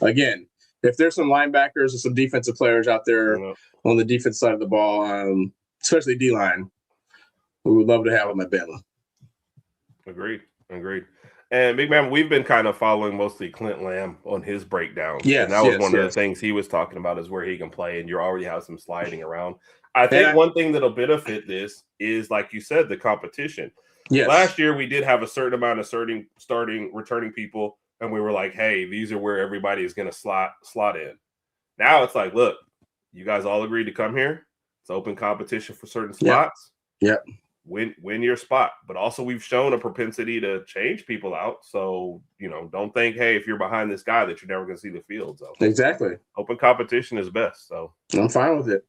Speaker 3: again, if there's some linebackers or some defensive players out there on the defense side of the ball, especially D-line, we would love to have them at Bama.
Speaker 2: Agreed. And Big Man, we've been kind of following mostly Clint Lamb on his breakdown.
Speaker 3: Yes,
Speaker 2: and that was one of the things he was talking about is where he can play, and you already have some sliding around. I think one thing that'll benefit this is, like you said, the competition.
Speaker 3: Yes.
Speaker 2: Last year, we did have a certain amount of returning people, and we were like, hey, these are where everybody is going to slot in. Now it's like, look, you guys all agreed to come here. It's open competition for certain spots.
Speaker 3: Yep.
Speaker 2: Win your spot. But also we've shown a propensity to change people out. So, don't think, hey, if you're behind this guy that you're never going to see the field. So
Speaker 3: exactly.
Speaker 2: Open competition is best. So
Speaker 3: I'm fine with it.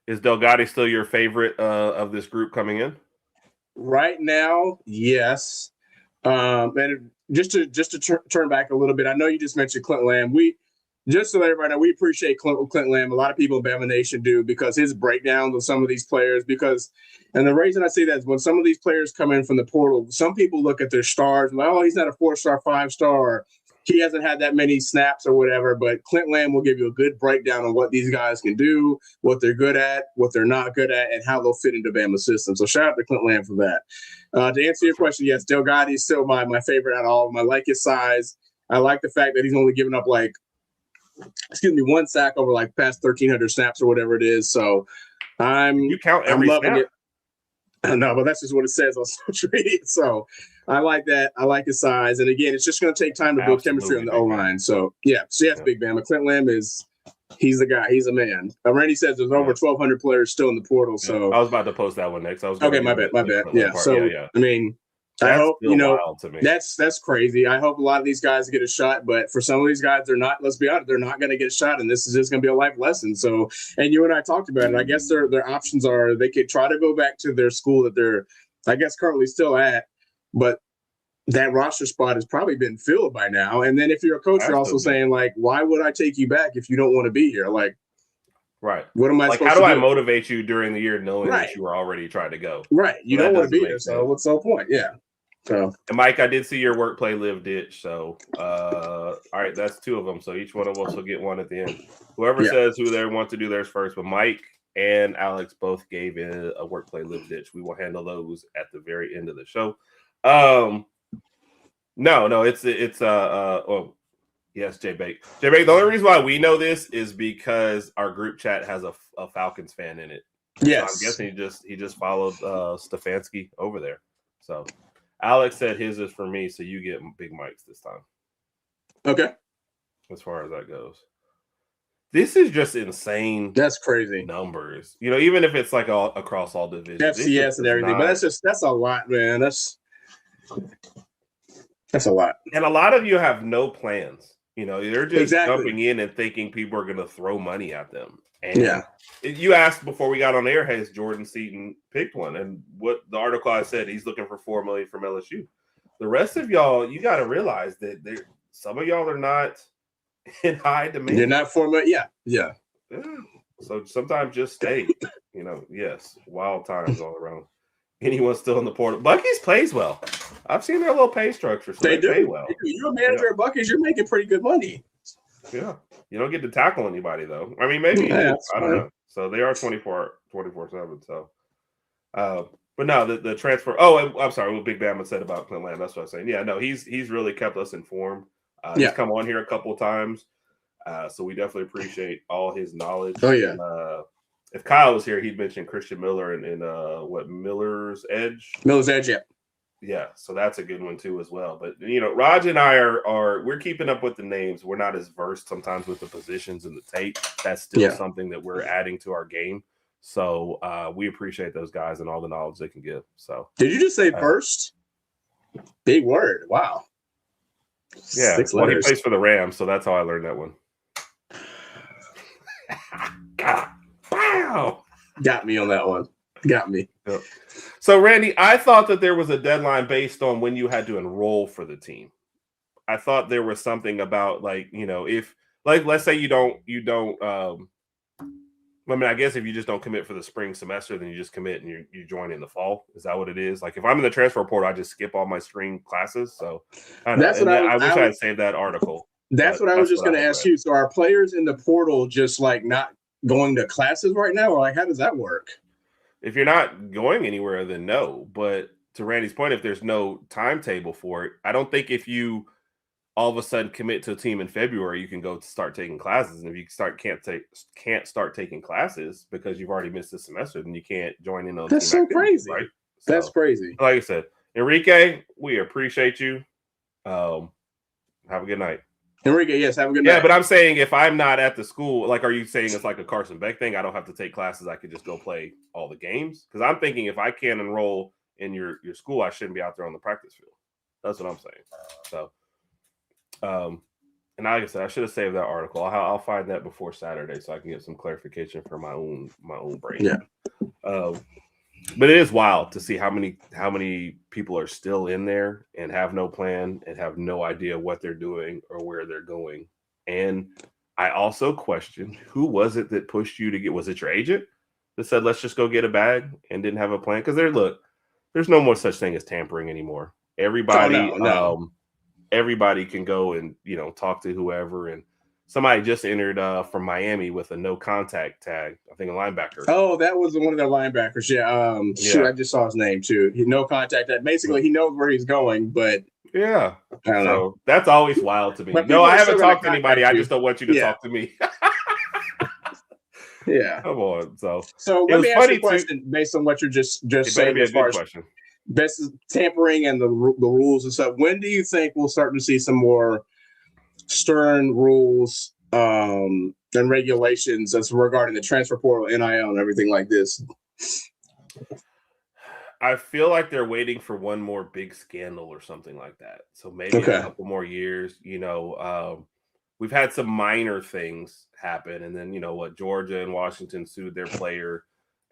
Speaker 2: Is Delgado still your favorite of this group coming in?
Speaker 3: Right now, yes. And just to turn back a little bit, I know you just mentioned Clint Lamb. Just so everybody know, we appreciate Clint Lamb. A lot of people in Bama Nation do, because his breakdowns of some of these players. And the reason I say that is when some of these players come in from the portal, some people look at their stars and like, oh, he's not a 4-star, 5-star. He hasn't had that many snaps or whatever. But Clint Lamb will give you a good breakdown on what these guys can do, what they're good at, what they're not good at, and how they'll fit into Bama's system. So shout out to Clint Lamb for that. To answer your question, yes, Delgado is still my favorite out of all of them. I like his size. I like the fact that he's only given up one sack over past 1,300 snaps or whatever it is. So
Speaker 2: you count every
Speaker 3: loving
Speaker 2: snap.
Speaker 3: it. No, but that's just what it says on social media. So I like that. I like his size. And again, it's just going to take time to build chemistry on the O-line. So yes, Big Bama. Clint Lamb he's the guy. He's a man. Randy says there's over 1,200 players still in the portal. So
Speaker 2: I was about to post that one next.
Speaker 3: Okay, my bad. Yeah. So I mean, I hope that's crazy. I hope a lot of these guys get a shot, but for some of these guys, they're not. Let's be honest, they're not going to get a shot, and this is just going to be a life lesson. So, and you and I talked about it. I guess their options are they could try to go back to their school that they're, I guess, currently still at, but that roster spot has probably been filled by now. And then if you're a coach, you're also saying why would I take you back if you don't want to be here?
Speaker 2: Right.
Speaker 3: What am I supposed
Speaker 2: how
Speaker 3: to
Speaker 2: do?
Speaker 3: I
Speaker 2: motivate you during the year knowing that you were already trying to go?
Speaker 3: Right. You don't want to be here. So what's the whole point? Yeah. So,
Speaker 2: and Mike, I did see your work, play, live ditch. So, all right, that's 2 of them. So each one of us will get one at the end. Whoever says who they want to do theirs first, but Mike and Alex both gave in a work, play, live ditch. We will handle those at the very end of the show. No, it's yes, Jay Bake. The only reason why we know this is because our group chat has a Falcons fan in it.
Speaker 3: Yes,
Speaker 2: so I'm guessing he just followed Stefanski over there. So. Alex said his is for me, so you get Big Mike's this time.
Speaker 3: Okay.
Speaker 2: As far as that goes. This is just insane.
Speaker 3: That's crazy.
Speaker 2: Numbers. Even if it's all across all divisions.
Speaker 3: FCS and everything. But that's a lot, man. That's a lot.
Speaker 2: And a lot of you have no plans. They're just jumping in and thinking people are going to throw money at them. And you asked before we got on air, has Jordan Seaton picked one? And what the article I said, he's looking for $4 million from LSU. The rest of y'all, you got to realize that some of y'all are not in high demand.
Speaker 3: You're not $4 million. Yeah.
Speaker 2: So sometimes just stay. Yes, wild times all around. Anyone still in the portal? Buc-ee's plays well. I've seen their little pay structure. So they pay well.
Speaker 3: You're a manager at Buc-ee's. You're making pretty good money.
Speaker 2: Yeah. You don't get to tackle anybody, though. I mean, maybe. I don't know. So they are 24/7. So But no, the transfer. Oh, I'm sorry. What Big Bama said about Clint Lamb. That's what I'm saying. Yeah, no, he's really kept us informed. He's come on here a couple of times, so we definitely appreciate all his knowledge.
Speaker 3: Oh yeah.
Speaker 2: And, if Kyle was here, he'd mention Christian Miller and Miller's Edge.
Speaker 3: Miller's Edge, yeah.
Speaker 2: Yeah, so that's a good one too as well. But Rodg and I are we're keeping up with the names. We're not as versed sometimes with the positions and the tape. That's still something that we're adding to our game. So we appreciate those guys and all the knowledge they can give. So
Speaker 3: did you just say first? Big word. Wow.
Speaker 2: Yeah. 6 letters. He plays for the Rams, so that's how I learned that one. Wow.
Speaker 3: Got me on that one. Got me.
Speaker 2: Yep. So Randy, I thought that there was a deadline based on when you had to enroll for the team. I thought there was something about if let's say you don't I mean, I guess if you just don't commit for the spring semester, then you just commit and you join in the fall. Is that what it is? Like if I'm in the transfer portal, I just skip all my spring classes. So I wish I had saved that article.
Speaker 3: That's what I was just going to ask you. So are players in the portal just like not going to classes right now, or like how does that work?
Speaker 2: If you're not going anywhere, then no. But to Randy's point, if there's no timetable for it, I don't think if you all of a sudden commit to a team in February, you can go start taking classes. And if you can't start taking classes because you've already missed the semester, then you can't join in those.
Speaker 3: That's so crazy,
Speaker 2: right?
Speaker 3: That's crazy.
Speaker 2: Like I said, Enrique, we appreciate you. Have a good night.
Speaker 3: Enrique, yes, have a good night.
Speaker 2: Yeah, but I'm saying if I'm not at the school, like, are you saying it's like a Carson Beck thing? I don't have to take classes. I could just go play all the games? Because I'm thinking if I can't enroll in your school, I shouldn't be out there on the practice field. That's what I'm saying. So, and like I said, I should have saved that article. I'll find that before Saturday so I can get some clarification for my own brain.
Speaker 3: Yeah.
Speaker 2: But it is wild to see how many people are still in there and have no plan and have no idea what they're doing or where they're going. And I also question, who was it that pushed you to get? Was it your agent that said, let's just go get a bag and didn't have a plan? Because there's no more such thing as tampering anymore. Everybody, everybody can go and talk to whoever. And somebody just entered from Miami with a no contact tag. I think a linebacker.
Speaker 3: Oh, that was one of their linebackers. Yeah. Shoot, I just saw his name too. No contact tag. Basically, he knows where he's going, but
Speaker 2: yeah,
Speaker 3: I don't know.
Speaker 2: That's always wild to me. No, I haven't talked to anybody. I just don't want you to talk to me.
Speaker 3: Yeah.
Speaker 2: Come on. So
Speaker 3: let me ask you a question based on what you're just saying as far as best tampering and the rules and stuff. When do you think we'll start to see some more stern rules and regulations as regarding the transfer portal, NIL, and everything like this?
Speaker 2: I feel like they're waiting for one more big scandal or something like that. So maybe a couple more years. We've had some minor things happen, and then Georgia and Washington sued their player,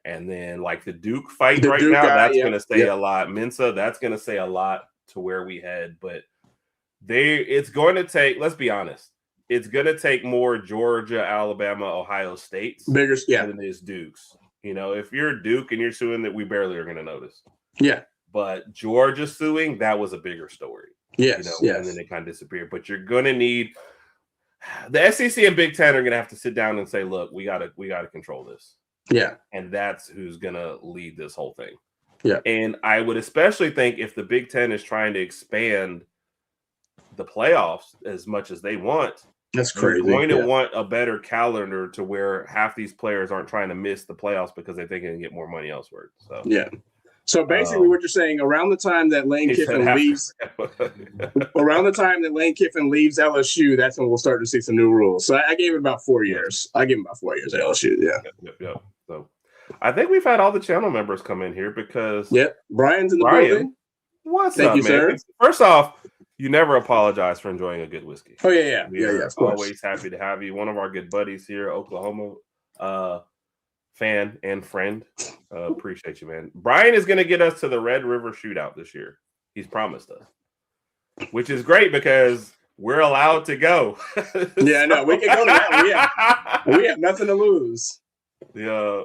Speaker 2: and then like the Duke fight now, that's going to say a lot. Mensa, that's going to say a lot to where we head, but it's going to take, let's be honest, it's going to take more Georgia, Alabama, Ohio States than it is Duke's. If you're Duke and you're suing, that we barely are going to notice.
Speaker 3: Yeah.
Speaker 2: But Georgia suing, that was a bigger story.
Speaker 3: Yes.
Speaker 2: And then it kind of disappeared. But you're going to need the SEC and Big Ten are going to have to sit down and say, look, we got to control this.
Speaker 3: Yeah.
Speaker 2: And that's who's going to lead this whole thing.
Speaker 3: Yeah.
Speaker 2: And I would especially think if the Big Ten is trying to expand the playoffs as much as they want,
Speaker 3: that's crazy.
Speaker 2: You're going to want a better calendar to where half these players aren't trying to miss the playoffs because they think they can get more money elsewhere. So
Speaker 3: So basically, what you're saying, around the time that Lane Kiffin leaves, LSU, that's when we'll start to see some new rules. So I gave it about 4 years. I give him about 4 years at LSU. Yeah.
Speaker 2: So I think we've had all the channel members come in here because
Speaker 3: Brian's in the building.
Speaker 2: What's up, man? Sir. First off, you never apologize for enjoying a good whiskey.
Speaker 3: Oh, yeah.
Speaker 2: Of course. Always happy to have you. One of our good buddies here, Oklahoma fan and friend. Appreciate you, man. Brian is going to get us to the Red River Shootout this year. He's promised us, which is great because we're allowed to go.
Speaker 3: Yeah, no, we can go to that one. We have nothing to lose.
Speaker 2: Yeah.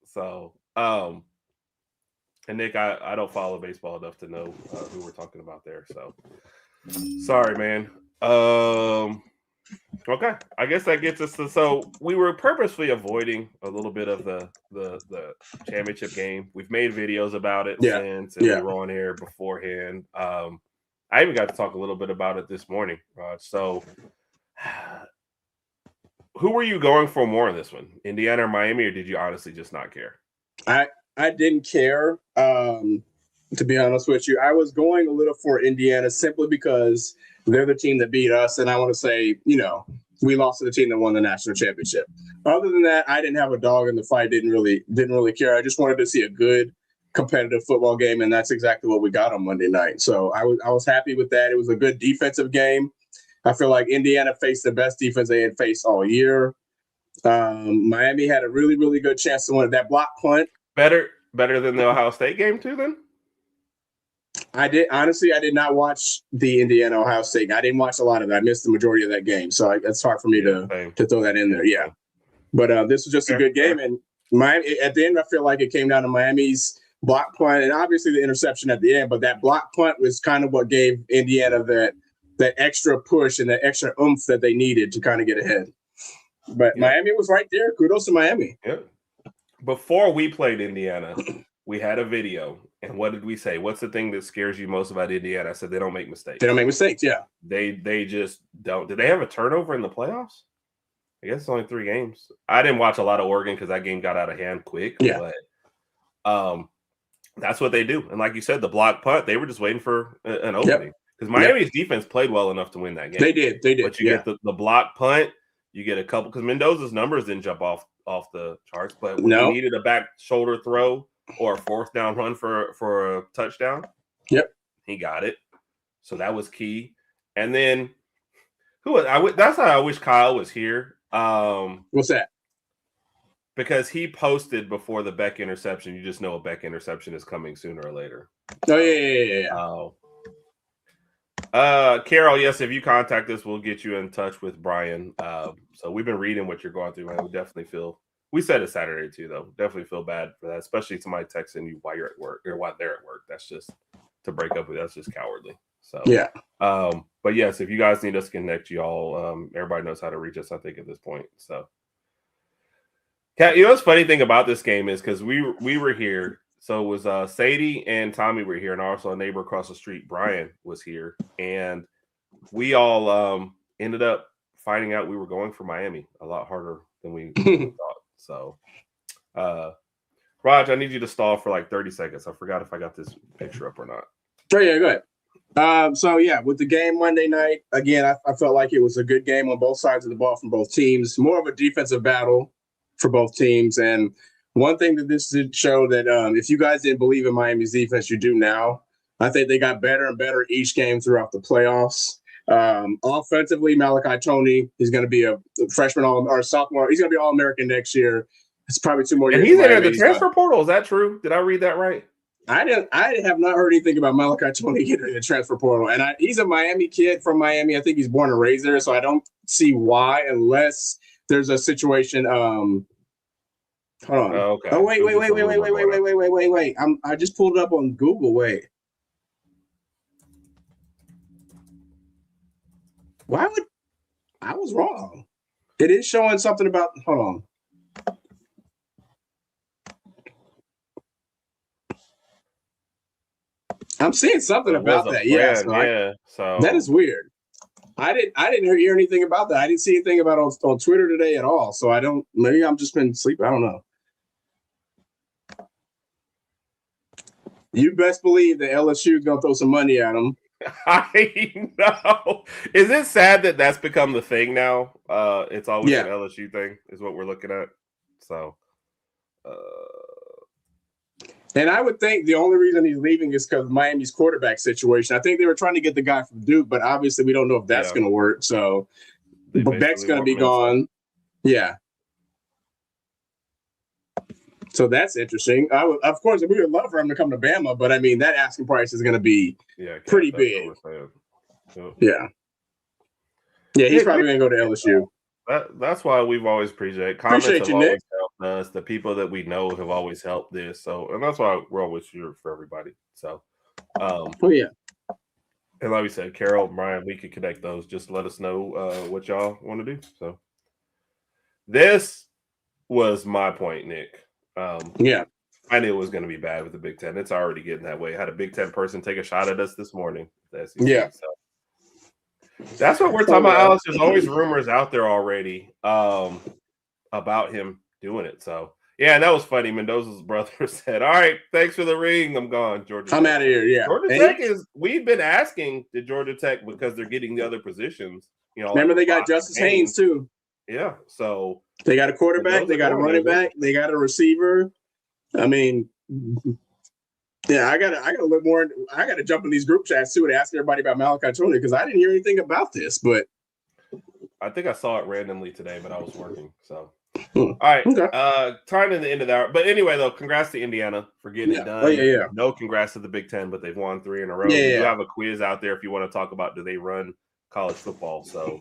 Speaker 2: So, and Nick, I don't follow baseball enough to know who we're talking about there. So, sorry, man. Okay, I guess that gets us to. So we were purposely avoiding a little bit of the championship game. We've made videos about it since, and we were on here beforehand. I even got to talk a little bit about it this morning, Rod. So, who were you going for more in this one, Indiana or Miami, or did you honestly just not care?
Speaker 3: I didn't care. To be honest with you, I was going a little for Indiana simply because they're the team that beat us, and I want to say, we lost to the team that won the national championship. Other than that, I didn't have a dog in the fight. Didn't really care. I just wanted to see a good competitive football game, and that's exactly what we got on Monday night. So I was happy with that. It was a good defensive game. I feel like Indiana faced the best defense they had faced all year. Miami had a really, really good chance to win that block punt.
Speaker 2: Better than the Ohio State game too, then?
Speaker 3: I did not watch the Indiana Ohio State. I didn't watch a lot of it. I missed the majority of that game, so it's hard for me to throw that in there. Yeah, but this was just a good game, and Miami at the end. I feel like it came down to Miami's block punt, and obviously the interception at the end. But that block punt was kind of what gave Indiana that extra push and that extra oomph that they needed to kind of get ahead. But Miami was right there. Kudos to Miami.
Speaker 2: Yeah. Before we played Indiana, we had a video. And what did we say? What's the thing that scares you most about Indiana? I said they don't make mistakes.
Speaker 3: They don't make mistakes, yeah.
Speaker 2: They just don't. Did they have a turnover in the playoffs? I guess it's only 3 games. I didn't watch a lot of Oregon because that game got out of hand quick.
Speaker 3: Yeah.
Speaker 2: But that's what they do. And like you said, the block punt, they were just waiting for an opening. Because Miami's defense played well enough to win that game.
Speaker 3: They did.
Speaker 2: But you get the block punt, you get a couple, because Mendoza's numbers didn't jump off the charts, but when you needed a back shoulder throw or a 4th down run for a touchdown, he got it. So that was key. And then that's how I wish Kyle was here.
Speaker 3: What's that?
Speaker 2: Because he posted before the Beck interception. You just know a Beck interception is coming sooner or later.
Speaker 3: Oh yeah.
Speaker 2: Carol, yes, if you contact us, we'll get you in touch with Brian. So we've been reading what you're going through, man. We definitely we said it Saturday too, though. Definitely feel bad for that, especially somebody texting you while you're at work or while they're at work. That's just to break up with. That's just cowardly. So
Speaker 3: yeah.
Speaker 2: But yes, if you guys need us to connect you all, everybody knows how to reach us, I think, at this point. So, what's funny thing about this game is because we were here. So it was Sadie and Tommy were here, and also a neighbor across the street, Brian, was here. And we all ended up finding out we were going for Miami a lot harder than we thought. So, Rodg, I need you to stall for like 30 seconds. I forgot if I got this picture up or not.
Speaker 3: Oh, yeah, go ahead. So, with the game Monday night, again, I felt like it was a good game on both sides of the ball from both teams. More of a defensive battle for both teams. And one thing that this did show that if you guys didn't believe in Miami's defense, you do now. I think they got better and better each game throughout the playoffs. Offensively, Malachi Toney is going to be a freshman or sophomore. He's going to be All-American next year. It's probably 2 more years.
Speaker 2: And he's in the transfer portal. Is that true? Did I read that right?
Speaker 3: I have not heard anything about Malachi Toney getting in the transfer portal. And he's a Miami kid from Miami. I think he's born and raised there. So I don't see why, unless there's a situation. Hold on.
Speaker 2: Oh, okay.
Speaker 3: Oh, wait. I just pulled it up on Google. Wait. Why would I was wrong? It is showing something about. Hold on. I'm seeing something about that. Yeah,
Speaker 2: so
Speaker 3: that is weird. I didn't hear anything about that. I didn't see anything about it on Twitter today at all. So I don't. Maybe I'm just been sleeping. I don't know. You best believe that LSU is gonna throw some money at them.
Speaker 2: I know. Is it sad that that's become the thing now? It's always an LSU thing, is what we're looking at. So,
Speaker 3: and I would think the only reason he's leaving is because of Miami's quarterback situation. I think they were trying to get the guy from Duke, but obviously we don't know if that's going to work. So, but Beck's going to be gone. Yeah. So that's interesting. Of course, we would love for him to come to Bama, but I mean, that asking price is going to be pretty big. Yeah. Yeah, he's probably going to go to LSU.
Speaker 2: That's why we've always appreciated. Comments have always helped us. The people that we know have always helped this. So, and that's why we're always here for everybody. So, And like we said, Carol, Brian, we could connect those. Just let us know what y'all want to do. So this was my point, Nick.
Speaker 3: Yeah.
Speaker 2: I knew it was going to be bad with the Big Ten. It's already getting that way. I had a Big Ten person take a shot at us this morning.
Speaker 3: Yeah.
Speaker 2: So that's what we're talking about, Alex. There's always rumors out there already about him doing it. So, yeah, and that was funny. Mendoza's brother said, all right, thanks for the ring. I'm gone, Georgia
Speaker 3: I'm
Speaker 2: Tech.
Speaker 3: out of here, yeah.
Speaker 2: Georgia Tech we've been asking the Georgia Tech because they're getting the other positions.
Speaker 3: Remember they got Justice Haynes, too.
Speaker 2: Yeah, so.
Speaker 3: They got a quarterback. They got a running back. They got a receiver. I mean, yeah, I gotta look more. I gotta jump in these group chats too and ask everybody about Malachi Tony because I didn't hear anything about this. But
Speaker 2: I think I saw it randomly today, but I was working. So, all right, okay. Trying to the end of the hour. But anyway, though, congrats to Indiana for getting it done.
Speaker 3: Oh, yeah.
Speaker 2: No congrats to the Big Ten, but they've won 3 in a row.
Speaker 3: Yeah,
Speaker 2: we do have a quiz out there if you want to talk about do they run college football. So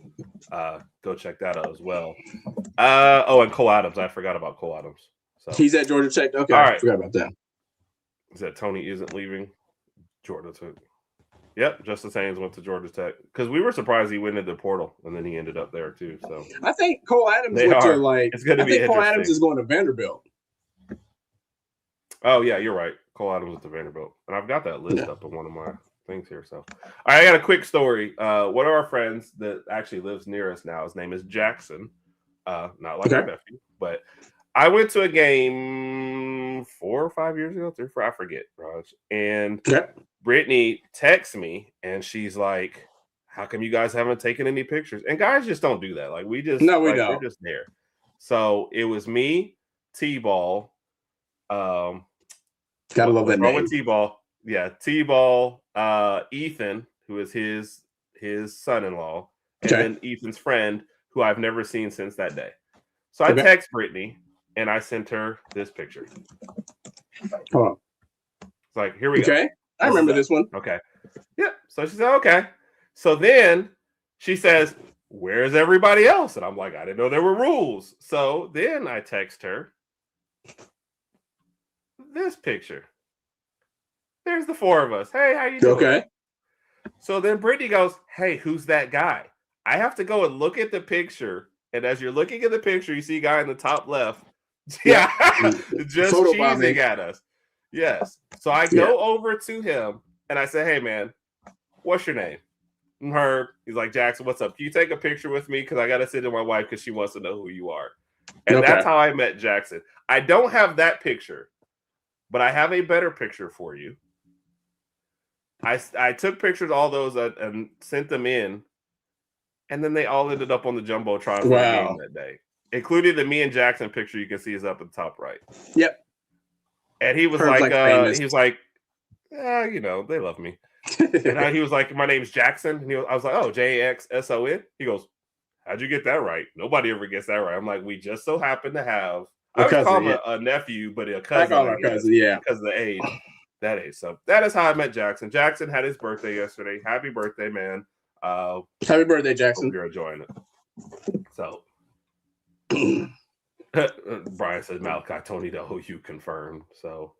Speaker 2: go check that out as well. And Cole Adams. I forgot about Cole Adams. So
Speaker 3: he's at Georgia Tech. Okay,
Speaker 2: all right.
Speaker 3: I forgot about that.
Speaker 2: Is that Tony isn't leaving Georgia Tech? Yep, Justice Haynes went to Georgia Tech because we were surprised he went into the portal and then he ended up there too. So
Speaker 3: I think Cole Adams went to
Speaker 2: it's going to be.
Speaker 3: Cole Adams is going to Vanderbilt.
Speaker 2: Oh yeah, you're right. Cole Adams went to Vanderbilt, and I've got that list up in one of my things here. So, all right, I got a quick story. One of our friends that actually lives near us now, his name is Jackson. Not like my nephew, but I went to a game 4 or 5 years ago, 3 or 4, I forget, Rodg. And Brittany texts me, and she's like, "How come you guys haven't taken any pictures?" And guys just don't do that. Like we don't. We're just there. So it was me, T-Ball. Gotta
Speaker 3: love that name.
Speaker 2: With T-Ball, yeah, T-Ball, Ethan, who is his son-in-law, and then Ethan's friend, who I've never seen since that day. So I text Brittany. And I sent her this picture.
Speaker 3: Hold on.
Speaker 2: It's like, here we go.
Speaker 3: Okay. I remember this one.
Speaker 2: Okay. Yeah. So she said, okay. So then she says, where's everybody else? And I'm like, I didn't know there were rules. So then I text her this picture. There's the 4 of us. Hey, how you doing?
Speaker 3: Okay.
Speaker 2: So then Brittany goes, hey, who's that guy? I have to go and look at the picture. And as you're looking at the picture, you see a guy in the top left. Yeah, just cheesing at us. Yes. So I go over to him and I say, hey, man, what's your name? I'm Herb. He's like, Jackson, what's up? Can you take a picture with me? Because I got to sit with my wife because she wants to know who you are. And that's how I met Jackson. I don't have that picture, but I have a better picture for you. I took pictures, all those, and sent them in. And then they all ended up on the Jumbotron for the game that day. Including the me and Jackson picture you can see is up at the top right.
Speaker 3: Yep.
Speaker 2: And he was you know, they love me. And he was like, my name's Jackson. And I was like, oh, Jaxson. He goes, how'd you get that right? Nobody ever gets that right. I'm like, we just so happen to have I would call him a nephew, but a cousin. I call him a cousin, because of the age. That age. So that is how I met Jackson. Jackson had his birthday yesterday. Happy birthday, man.
Speaker 3: Happy birthday, Jackson.
Speaker 2: Hope you're enjoying it. So Brian says Malachi Tony to OU confirmed. So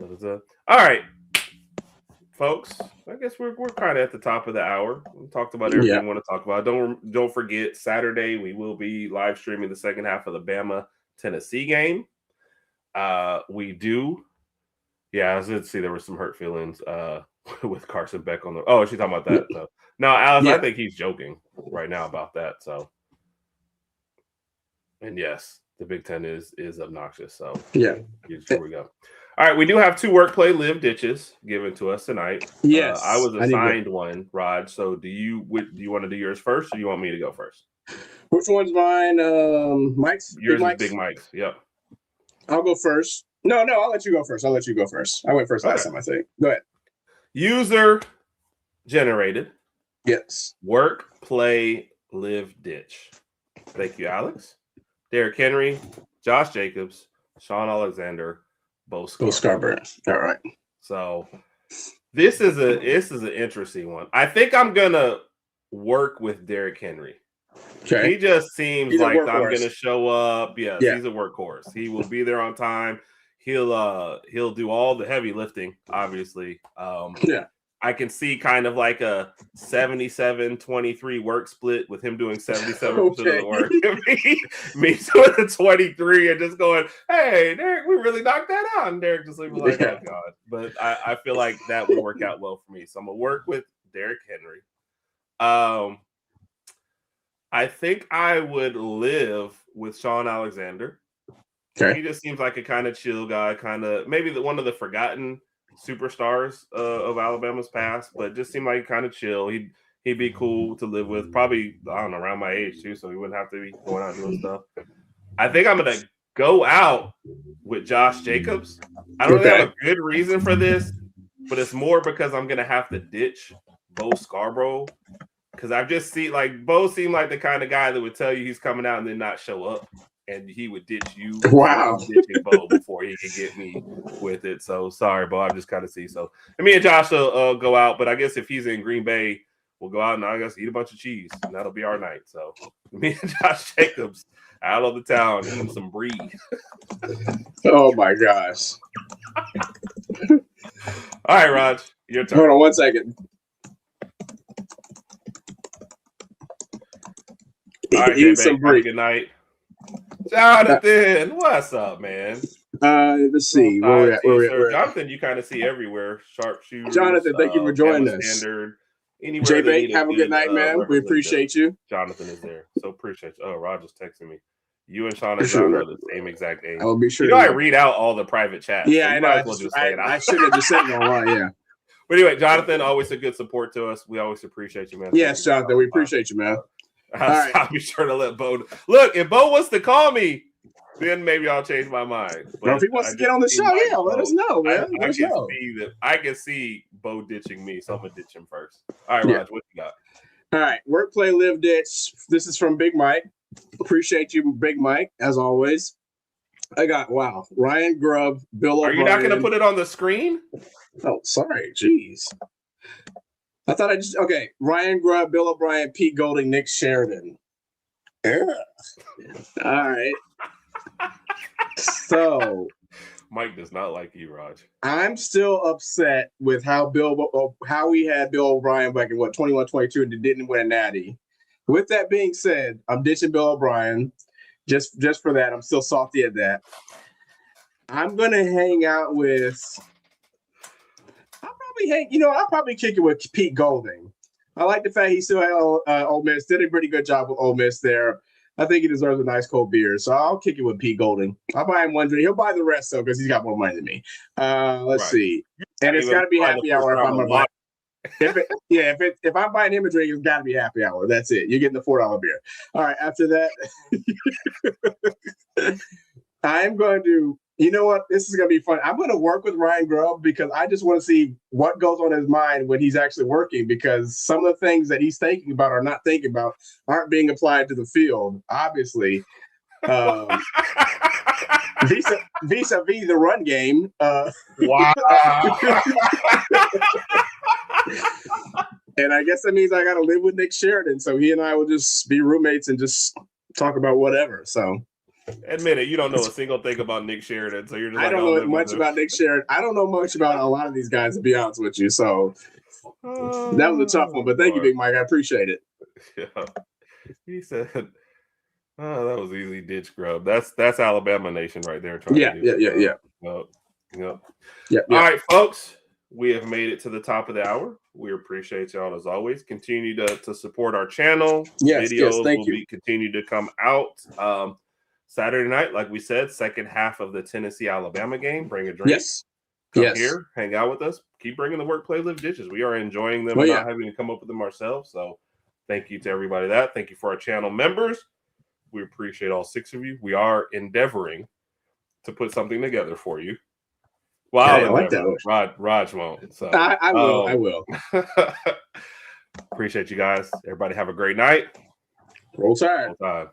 Speaker 2: all right, folks. I guess we're kind of at the top of the hour. We talked about everything we want to talk about. Don't forget Saturday we will be live streaming the second half of the Bama Tennessee game. We do. Yeah, I did see there were some hurt feelings with Carson Beck on the. Oh, she's talking about that. So. No, Alice, I think he's joking right now about that. So. And yes, the Big Ten is obnoxious. So here we go. All right, we do have 2 work play live ditches given to us tonight.
Speaker 3: Yes,
Speaker 2: I was assigned one, Rodg. So do you want to do yours first, or do you want me to go first?
Speaker 3: Which one's mine? Mike's.
Speaker 2: Yours is Big Mike's. Yep.
Speaker 3: I'll go first. No, I'll let you go first. I went first last time, I think. Go ahead.
Speaker 2: User generated.
Speaker 3: Yes.
Speaker 2: Work play live ditch. Thank you, Alex. Derrick Henry, Josh Jacobs, Sean Alexander, Bo Scarborough.
Speaker 3: All right.
Speaker 2: So this is an interesting one. I think I'm gonna work with Derrick Henry. Okay. He just seems like I'm gonna show up. Yes, he's a workhorse. He will be there on time. He'll do all the heavy lifting, obviously. I I can see kind of like a 77-23 work split with him doing 77% of the work. me doing the 23 and just going, hey, Derek, we really knocked that out. And Derek just leaving like, oh, God. But I feel like that would work out well for me. So I'm going to work with Derek Henry. I think I would live with Sean Alexander. Okay. He just seems like a kind of chill guy, kind of maybe one of the forgotten superstars of Alabama's past, but just seemed like kind of chill. He'd be cool to live with, probably, I don't know, around my age too, so he wouldn't have to be going out doing stuff. I think I'm going to go out with Josh Jacobs. I don't really have a good reason for this, but it's more because I'm going to have to ditch Bo Scarborough, because I've just seen, like, Bo seemed like the kind of guy that would tell you he's coming out and then not show up. And he would ditch you.
Speaker 3: Wow.
Speaker 2: Ditching Bo before he could get me with it. So sorry, Bo. I just kind of see. So and me and Josh will go out. But I guess if he's in Green Bay, we'll go out and I guess eat a bunch of cheese. And that'll be our night. So me and Josh Jacobs out of the town eating some brie.
Speaker 3: Oh my gosh.
Speaker 2: All right, Rog. Your turn.
Speaker 3: Hold on 1 second.
Speaker 2: All right, eat some brie. Good night. Jonathan, what's up, man?
Speaker 3: Let's see. Where we're
Speaker 2: Jonathan, you kind of see everywhere. Sharpshooter.
Speaker 3: Jonathan, thank you for joining us.
Speaker 2: Standard.
Speaker 3: J-Bake, have a good night, man. We appreciate you.
Speaker 2: Jonathan is there. So appreciate you. Oh, Roger's texting me. You and Sean are the same exact age.
Speaker 3: I will be sure.
Speaker 2: You know, I read out all the private chats.
Speaker 3: Yeah, so I know. I should have just said it online, yeah.
Speaker 2: But anyway, Jonathan, always a good support to us. We always appreciate you, man.
Speaker 3: Yes, Jonathan, we appreciate you, man.
Speaker 2: I'll be sure to let Bo look. If Bo wants to call me, then maybe I'll change my mind. But
Speaker 3: if he wants to get on the show, yeah, let us know, man.
Speaker 2: I can see Bo ditching me, so I'm gonna ditch him first. All right, Rog, what you got?
Speaker 3: All right, work, play, live, ditch. This is from Big Mike. Appreciate you, Big Mike, as always. I got Ryan Grubb, Bill O'Brien.
Speaker 2: Are you not going to put it on the screen?
Speaker 3: Oh, sorry, jeez. I thought Ryan Grubb, Bill O'Brien, Pete Golding, Nick Sheridan. Yeah. All right. So
Speaker 2: Mike does not like you, Rog.
Speaker 3: I'm still upset with how we had Bill O'Brien back in 21-22 and didn't win a natty. With that being said, I'm ditching Bill O'Brien. Just for that, I'm still salty at that. I'm gonna hang out with. I'll probably kick it with Pete Golding. I like the fact he still had Ole Miss. Did a pretty good job with Ole Miss there. I think he deserves a nice cold beer, so I'll kick it with Pete Golding. I'll buy him one drink. He'll buy the rest though because he's got more money than me. Let's see, and it's got to be happy hour if I'm gonna buy. If I'm buying him a drink, it's got to be happy hour. That's it. You're getting the $4 beer. All right. After that, I'm going to. You know what? This is going to be fun. I'm going to work with Ryan Grubb because I just want to see what goes on in his mind when he's actually working, because some of the things that he's thinking about or not thinking about aren't being applied to the field, obviously. Vis-a-vis the run game.
Speaker 2: Wow.
Speaker 3: And I guess that means I got to live with Nick Sheridan. So he and I will just be roommates and just talk about whatever. So.
Speaker 2: Admit it, you don't know a single thing about Nick Sheridan, so you're just
Speaker 3: I don't know much about Nick Sheridan. I don't know much about a lot of these guys, to be honest with you. So that was a tough one, but thank you, Big Mike. I appreciate it.
Speaker 2: Yeah. He said, "Oh, that was easy, ditch Grubb." That's Alabama Nation right there.
Speaker 3: Yeah.
Speaker 2: Yep. All right, folks, we have made it to the top of the hour. We appreciate y'all as always. Continue to support our channel. Videos will continue to come out. Saturday night, like we said, second half of the Tennessee-Alabama game. Bring a drink.
Speaker 3: Yes.
Speaker 2: Come here, hang out with us. Keep bringing the work, play, live ditches. We are enjoying them and not having to come up with them ourselves. So thank you to everybody that. Thank you for our channel members. We appreciate all 6 of you. We are endeavoring to put something together for you. Well, I like that. Rog won't. So
Speaker 3: I will. I will.
Speaker 2: Appreciate you guys. Everybody have a great night.
Speaker 3: Roll Tide.
Speaker 2: Roll Tide.